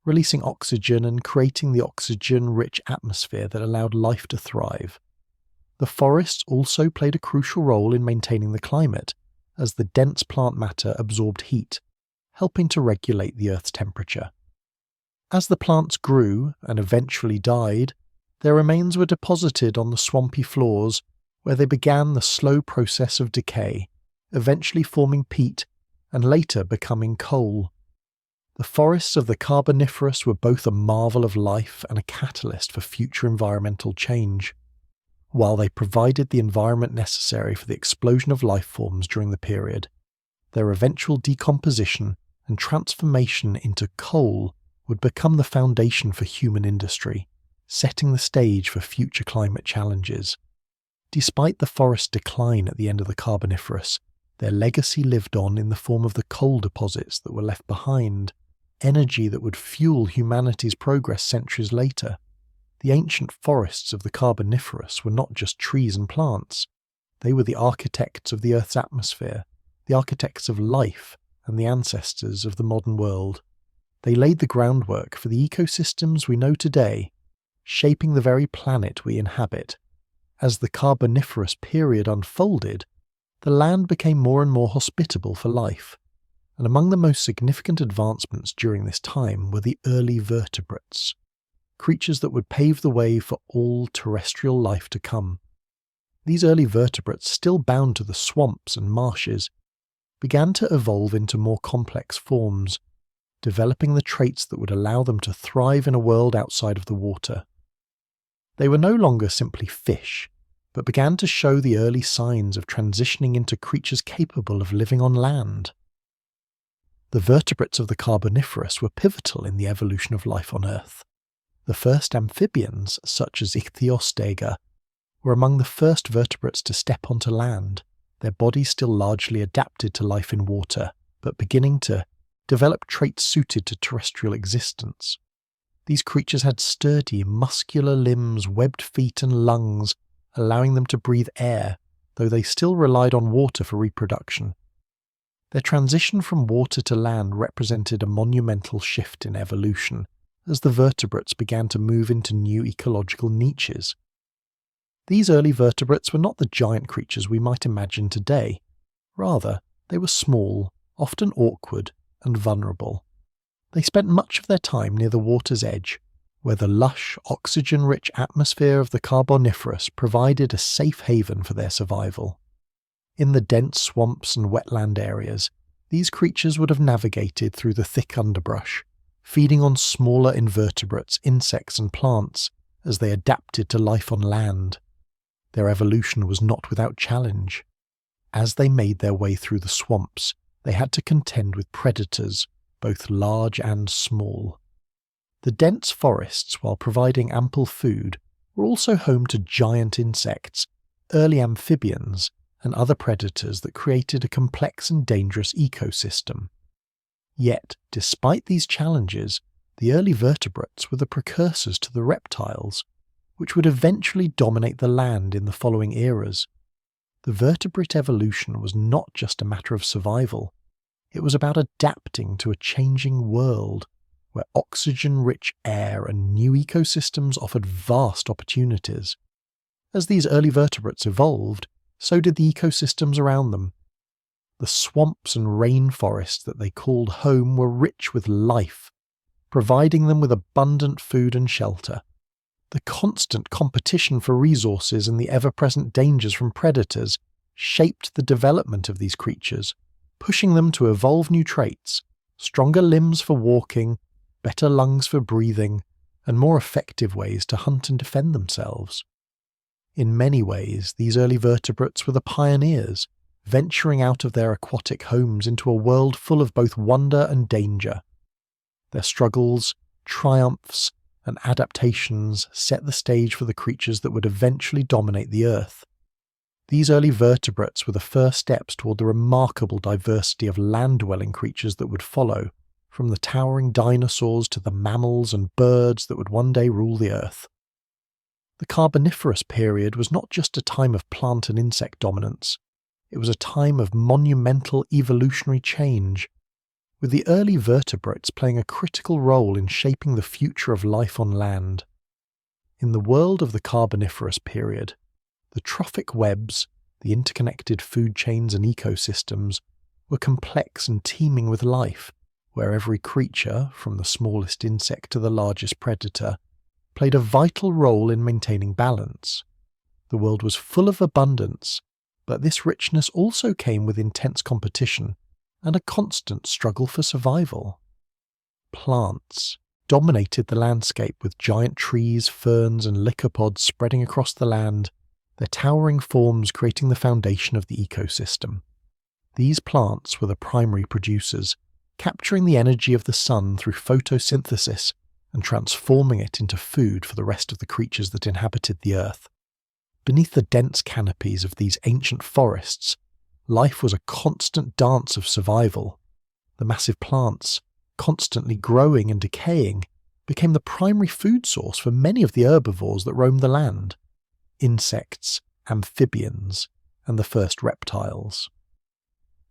releasing oxygen and creating the oxygen-rich atmosphere that allowed life to thrive. The forests also played a crucial role in maintaining the climate, as the dense plant matter absorbed heat, helping to regulate the Earth's temperature. As the plants grew and eventually died, their remains were deposited on the swampy floors, where they began the slow process of decay, eventually forming peat and later becoming coal. The forests of the Carboniferous were both a marvel of life and a catalyst for future environmental change. While they provided the environment necessary for the explosion of life forms during the period, their eventual decomposition and transformation into coal would become the foundation for human industry, setting the stage for future climate challenges. Despite the forest decline at the end of the Carboniferous, their legacy lived on in the form of the coal deposits that were left behind, energy that would fuel humanity's progress centuries later. The ancient forests of the Carboniferous were not just trees and plants. They were the architects of the Earth's atmosphere, the architects of life, and the ancestors of the modern world. They laid the groundwork for the ecosystems we know today, shaping the very planet we inhabit. As the Carboniferous period unfolded, the land became more and more hospitable for life, and among the most significant advancements during this time were the early vertebrates, creatures that would pave the way for all terrestrial life to come. These early vertebrates, still bound to the swamps and marshes, began to evolve into more complex forms, developing the traits that would allow them to thrive in a world outside of the water. They were no longer simply fish, but began to show the early signs of transitioning into creatures capable of living on land. The vertebrates of the Carboniferous were pivotal in the evolution of life on Earth. The first amphibians, such as Ichthyostega, were among the first vertebrates to step onto land, their bodies still largely adapted to life in water, but beginning to develop traits suited to terrestrial existence. These creatures had sturdy, muscular limbs, webbed feet and lungs, allowing them to breathe air, though they still relied on water for reproduction. Their transition from water to land represented a monumental shift in evolution, as the vertebrates began to move into new ecological niches. These early vertebrates were not the giant creatures we might imagine today. Rather, they were small, often awkward, and vulnerable. They spent much of their time near the water's edge, where the lush, oxygen-rich atmosphere of the Carboniferous provided a safe haven for their survival. In the dense swamps and wetland areas, these creatures would have navigated through the thick underbrush, feeding on smaller invertebrates, insects and plants as they adapted to life on land. Their evolution was not without challenge. As they made their way through the swamps, they had to contend with predators, both large and small. The dense forests, while providing ample food, were also home to giant insects, early amphibians, and other predators that created a complex and dangerous ecosystem. Yet, despite these challenges, the early vertebrates were the precursors to the reptiles, which would eventually dominate the land in the following eras. The vertebrate evolution was not just a matter of survival. It was about adapting to a changing world, where oxygen-rich air and new ecosystems offered vast opportunities. As these early vertebrates evolved, so did the ecosystems around them. The swamps and rainforests that they called home were rich with life, providing them with abundant food and shelter. The constant competition for resources and the ever-present dangers from predators shaped the development of these creatures, pushing them to evolve new traits, stronger limbs for walking, better lungs for breathing, and more effective ways to hunt and defend themselves. In many ways, these early vertebrates were the pioneers, venturing out of their aquatic homes into a world full of both wonder and danger. Their struggles, triumphs, and adaptations set the stage for the creatures that would eventually dominate the Earth. These early vertebrates were the first steps toward the remarkable diversity of land-dwelling creatures that would follow, from the towering dinosaurs to the mammals and birds that would one day rule the Earth. The Carboniferous period was not just a time of plant and insect dominance, it was a time of monumental evolutionary change, with the early vertebrates playing a critical role in shaping the future of life on land. In the world of the Carboniferous period, the trophic webs, the interconnected food chains and ecosystems, were complex and teeming with life, where every creature, from the smallest insect to the largest predator, played a vital role in maintaining balance. The world was full of abundance, but this richness also came with intense competition and a constant struggle for survival. Plants dominated the landscape with giant trees, ferns, and lycopods spreading across the land, their towering forms creating the foundation of the ecosystem. These plants were the primary producers, capturing the energy of the sun through photosynthesis and transforming it into food for the rest of the creatures that inhabited the earth. Beneath the dense canopies of these ancient forests, life was a constant dance of survival. The massive plants, constantly growing and decaying, became the primary food source for many of the herbivores that roamed the land: insects, amphibians, and the first reptiles.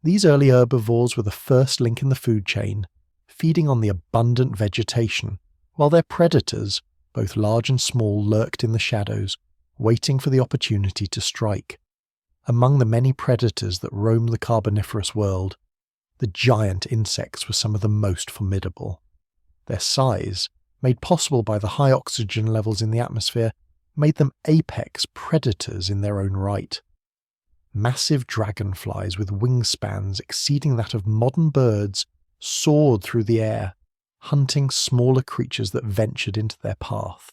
These early herbivores were the first link in the food chain, feeding on the abundant vegetation, while their predators, both large and small, lurked in the shadows, waiting for the opportunity to strike. Among the many predators that roamed the Carboniferous world, the giant insects were some of the most formidable. Their size, made possible by the high oxygen levels in the atmosphere, made them apex predators in their own right. Massive dragonflies with wingspans exceeding that of modern birds soared through the air, hunting smaller creatures that ventured into their path.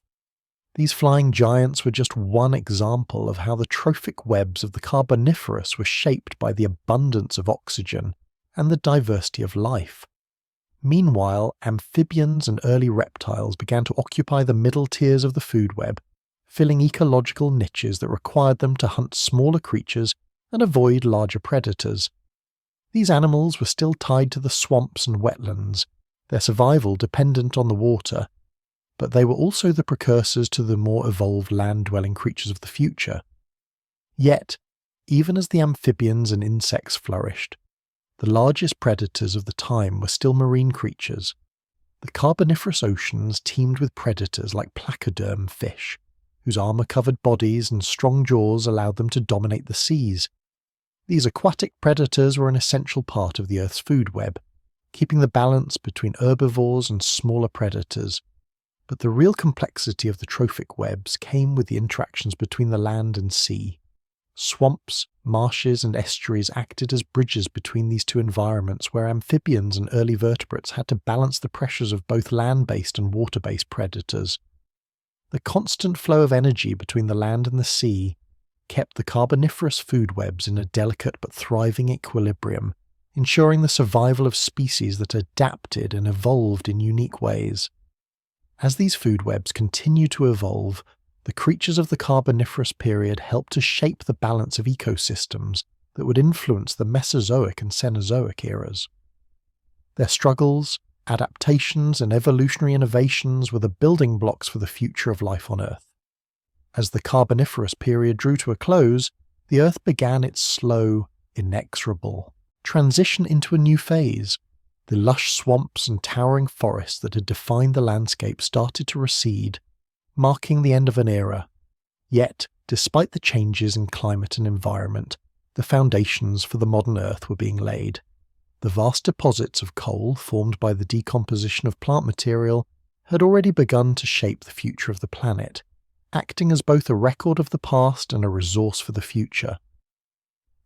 These flying giants were just one example of how the trophic webs of the Carboniferous were shaped by the abundance of oxygen and the diversity of life. Meanwhile, amphibians and early reptiles began to occupy the middle tiers of the food web, filling ecological niches that required them to hunt smaller creatures and avoid larger predators. These animals were still tied to the swamps and wetlands, their survival dependent on the water, but they were also the precursors to the more evolved land-dwelling creatures of the future. Yet, even as the amphibians and insects flourished, the largest predators of the time were still marine creatures. The Carboniferous oceans teemed with predators like placoderm fish, whose armour-covered bodies and strong jaws allowed them to dominate the seas. These aquatic predators were an essential part of the Earth's food web, keeping the balance between herbivores and smaller predators. But the real complexity of the trophic webs came with the interactions between the land and sea. Swamps, marshes, and estuaries acted as bridges between these two environments where amphibians and early vertebrates had to balance the pressures of both land-based and water-based predators. The constant flow of energy between the land and the sea kept the Carboniferous food webs in a delicate but thriving equilibrium, ensuring the survival of species that adapted and evolved in unique ways. As these food webs continued to evolve, the creatures of the Carboniferous period helped to shape the balance of ecosystems that would influence the Mesozoic and Cenozoic eras. Their struggles, adaptations, and evolutionary innovations were the building blocks for the future of life on Earth. As the Carboniferous period drew to a close, the Earth began its slow, inexorable transition into a new phase. The lush swamps and towering forests that had defined the landscape started to recede, marking the end of an era. Yet, despite the changes in climate and environment, the foundations for the modern Earth were being laid. The vast deposits of coal formed by the decomposition of plant material had already begun to shape the future of the planet, acting as both a record of the past and a resource for the future.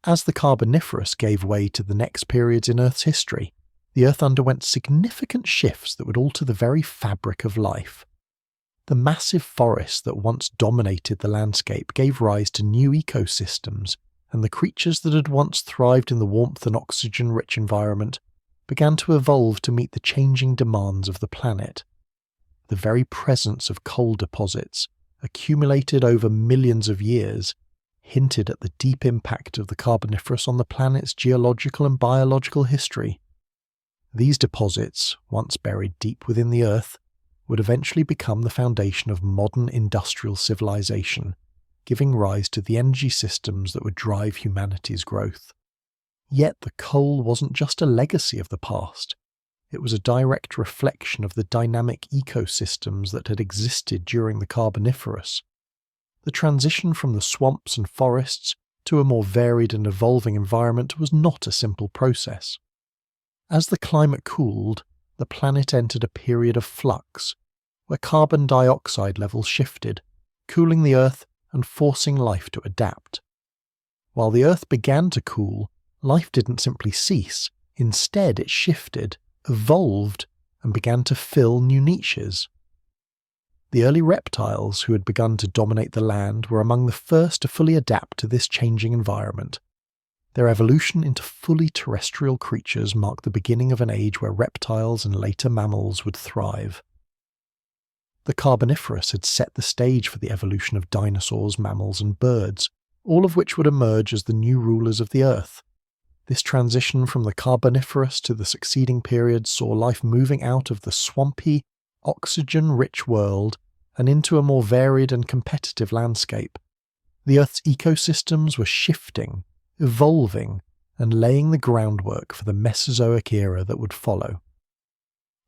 As the Carboniferous gave way to the next periods in Earth's history, the Earth underwent significant shifts that would alter the very fabric of life. The massive forests that once dominated the landscape gave rise to new ecosystems, and the creatures that had once thrived in the warmth and oxygen-rich environment began to evolve to meet the changing demands of the planet. The very presence of coal deposits, accumulated over millions of years, hinted at the deep impact of the Carboniferous on the planet's geological and biological history. These deposits, once buried deep within the Earth, would eventually become the foundation of modern industrial civilization, giving rise to the energy systems that would drive humanity's growth. Yet the coal wasn't just a legacy of the past. It was a direct reflection of the dynamic ecosystems that had existed during the Carboniferous. The transition from the swamps and forests to a more varied and evolving environment was not a simple process. As the climate cooled, the planet entered a period of flux, where carbon dioxide levels shifted, cooling the Earth and forcing life to adapt. While the Earth began to cool, life didn't simply cease. Instead, it shifted, evolved, and began to fill new niches. The early reptiles who had begun to dominate the land were among the first to fully adapt to this changing environment. Their evolution into fully terrestrial creatures marked the beginning of an age where reptiles and later mammals would thrive. The Carboniferous had set the stage for the evolution of dinosaurs, mammals, and birds, all of which would emerge as the new rulers of the Earth. This transition from the Carboniferous to the succeeding period saw life moving out of the swampy, oxygen-rich world and into a more varied and competitive landscape. The Earth's ecosystems were shifting, evolving, and laying the groundwork for the Mesozoic era that would follow.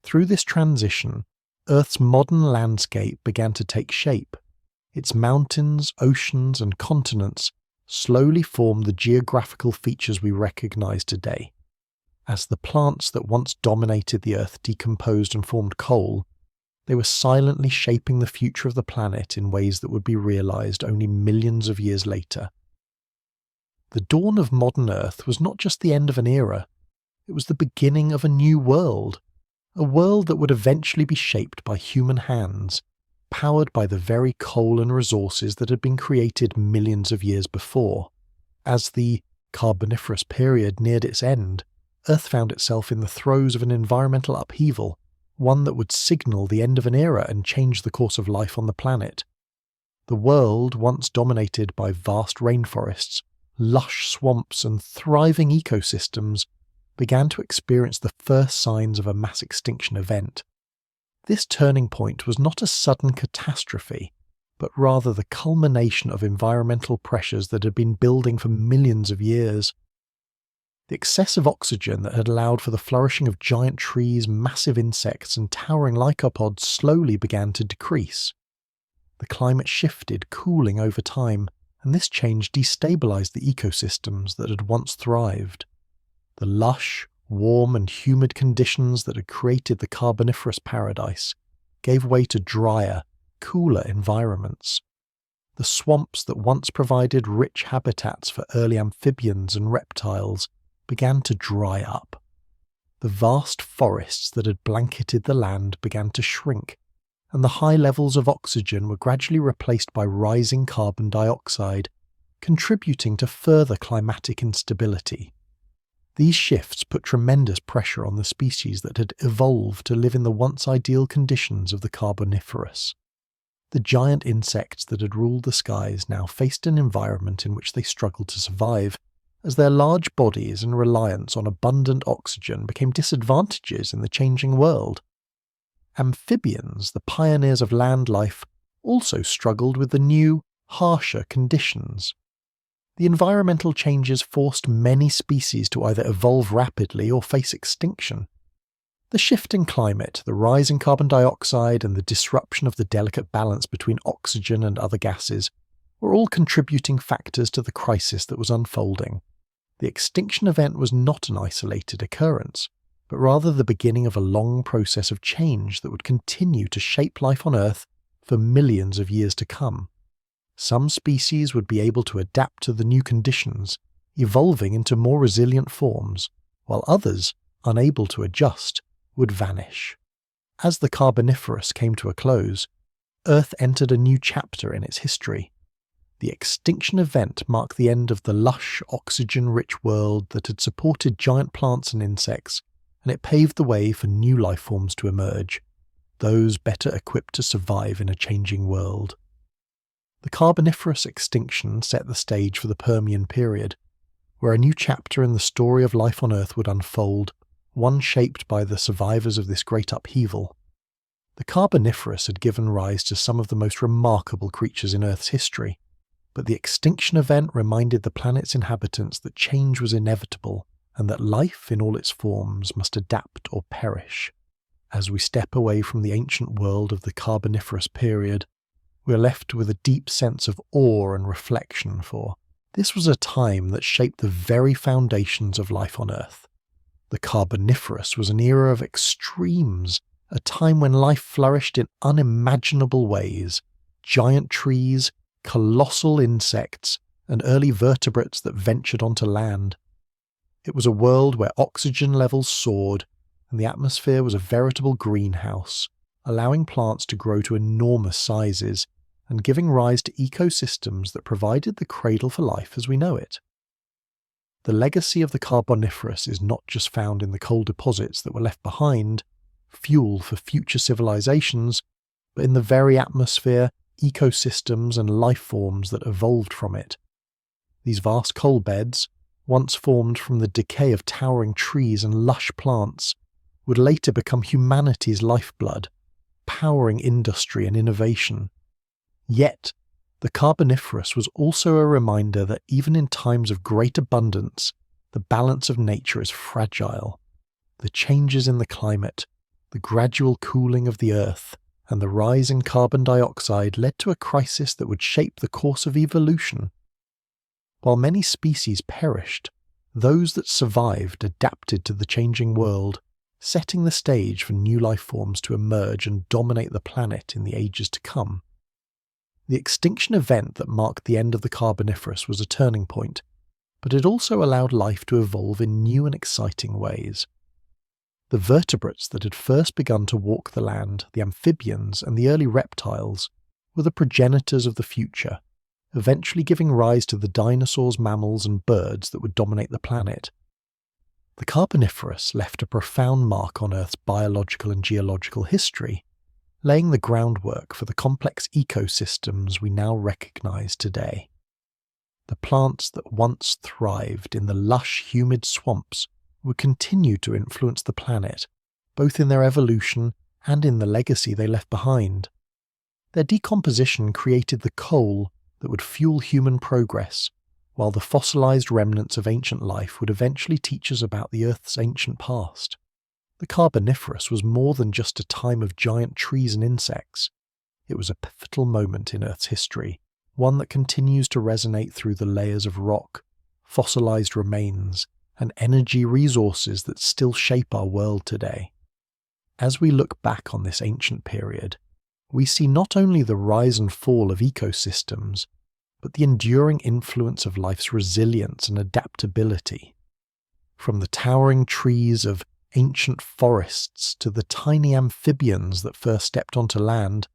Through this transition, Earth's modern landscape began to take shape. Its mountains, oceans, and continents slowly formed the geographical features we recognize today. As the plants that once dominated the Earth decomposed and formed coal, they were silently shaping the future of the planet in ways that would be realized only millions of years later. The dawn of modern Earth was not just the end of an era, it was the beginning of a new world, a world that would eventually be shaped by human hands, powered by the very coal and resources that had been created millions of years before. As the Carboniferous Period neared its end, Earth found itself in the throes of an environmental upheaval, one that would signal the end of an era and change the course of life on the planet. The world, once dominated by vast rainforests, lush swamps, and thriving ecosystems, began to experience the first signs of a mass extinction event. This turning point was not a sudden catastrophe, but rather the culmination of environmental pressures that had been building for millions of years. The excess of oxygen that had allowed for the flourishing of giant trees, massive insects, and towering lycopods slowly began to decrease. The climate shifted, cooling over time, and this change destabilized the ecosystems that had once thrived. The lush, warm, and humid conditions that had created the Carboniferous paradise gave way to drier, cooler environments. The swamps that once provided rich habitats for early amphibians and reptiles began to dry up. The vast forests that had blanketed the land began to shrink, and the high levels of oxygen were gradually replaced by rising carbon dioxide, contributing to further climatic instability. These shifts put tremendous pressure on the species that had evolved to live in the once ideal conditions of the Carboniferous. The giant insects that had ruled the skies now faced an environment in which they struggled to survive, as their large bodies and reliance on abundant oxygen became disadvantages in the changing world. Amphibians, the pioneers of land life, also struggled with the new, harsher conditions. The environmental changes forced many species to either evolve rapidly or face extinction. The shift in climate, the rise in carbon dioxide, and the disruption of the delicate balance between oxygen and other gases were all contributing factors to the crisis that was unfolding. The extinction event was not an isolated occurrence, but rather the beginning of a long process of change that would continue to shape life on Earth for millions of years to come. Some species would be able to adapt to the new conditions, evolving into more resilient forms, while others, unable to adjust, would vanish. As the Carboniferous came to a close, Earth entered a new chapter in its history. The extinction event marked the end of the lush, oxygen-rich world that had supported giant plants and insects, and it paved the way for new life forms to emerge, those better equipped to survive in a changing world. The Carboniferous extinction set the stage for the Permian period, where a new chapter in the story of life on Earth would unfold, one shaped by the survivors of this great upheaval. The Carboniferous had given rise to some of the most remarkable creatures in Earth's history, but the extinction event reminded the planet's inhabitants that change was inevitable and that life in all its forms must adapt or perish. As we step away from the ancient world of the Carboniferous period, we are left with a deep sense of awe and reflection, for this was a time that shaped the very foundations of life on Earth. The Carboniferous was an era of extremes, a time when life flourished in unimaginable ways. Giant trees, colossal insects, and early vertebrates that ventured onto land. It was a world where oxygen levels soared, and the atmosphere was a veritable greenhouse, allowing plants to grow to enormous sizes and giving rise to ecosystems that provided the cradle for life as we know it. The legacy of the Carboniferous is not just found in the coal deposits that were left behind, fuel for future civilizations, but in the very atmosphere, ecosystems and life forms that evolved from it. These vast coal beds, once formed from the decay of towering trees and lush plants, would later become humanity's lifeblood, powering industry and innovation. Yet, the Carboniferous was also a reminder that even in times of great abundance, the balance of nature is fragile. The changes in the climate, the gradual cooling of the earth, and the rise in carbon dioxide led to a crisis that would shape the course of evolution. While many species perished, those that survived adapted to the changing world, setting the stage for new life forms to emerge and dominate the planet in the ages to come. The extinction event that marked the end of the Carboniferous was a turning point, but it also allowed life to evolve in new and exciting ways. The vertebrates that had first begun to walk the land, the amphibians and the early reptiles, were the progenitors of the future, eventually giving rise to the dinosaurs, mammals and birds that would dominate the planet. The Carboniferous left a profound mark on Earth's biological and geological history, laying the groundwork for the complex ecosystems we now recognize today. The plants that once thrived in the lush, humid swamps would continue to influence the planet, both in their evolution and in the legacy they left behind. Their decomposition created the coal that would fuel human progress, while the fossilized remnants of ancient life would eventually teach us about the Earth's ancient past. The Carboniferous was more than just a time of giant trees and insects. It was a pivotal moment in Earth's history, one that continues to resonate through the layers of rock, fossilized remains, and energy resources that still shape our world today. As we look back on this ancient period, we see not only the rise and fall of ecosystems, but the enduring influence of life's resilience and adaptability. From the towering trees of ancient forests to the tiny amphibians that first stepped onto land,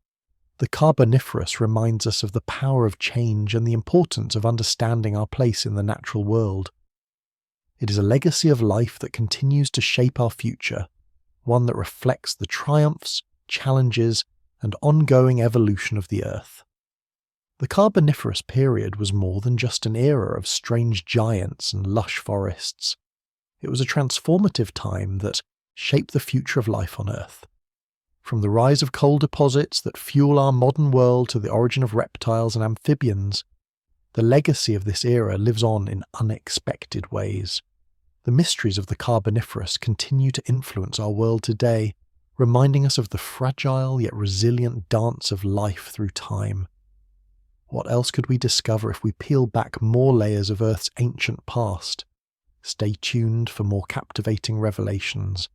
the Carboniferous reminds us of the power of change and the importance of understanding our place in the natural world. It is a legacy of life that continues to shape our future, one that reflects the triumphs, challenges, and ongoing evolution of the Earth. The Carboniferous period was more than just an era of strange giants and lush forests. It was a transformative time that shaped the future of life on Earth. From the rise of coal deposits that fuel our modern world to the origin of reptiles and amphibians, the legacy of this era lives on in unexpected ways. The mysteries of the Carboniferous continue to influence our world today, reminding us of the fragile yet resilient dance of life through time. What else could we discover if we peel back more layers of Earth's ancient past? Stay tuned for more captivating revelations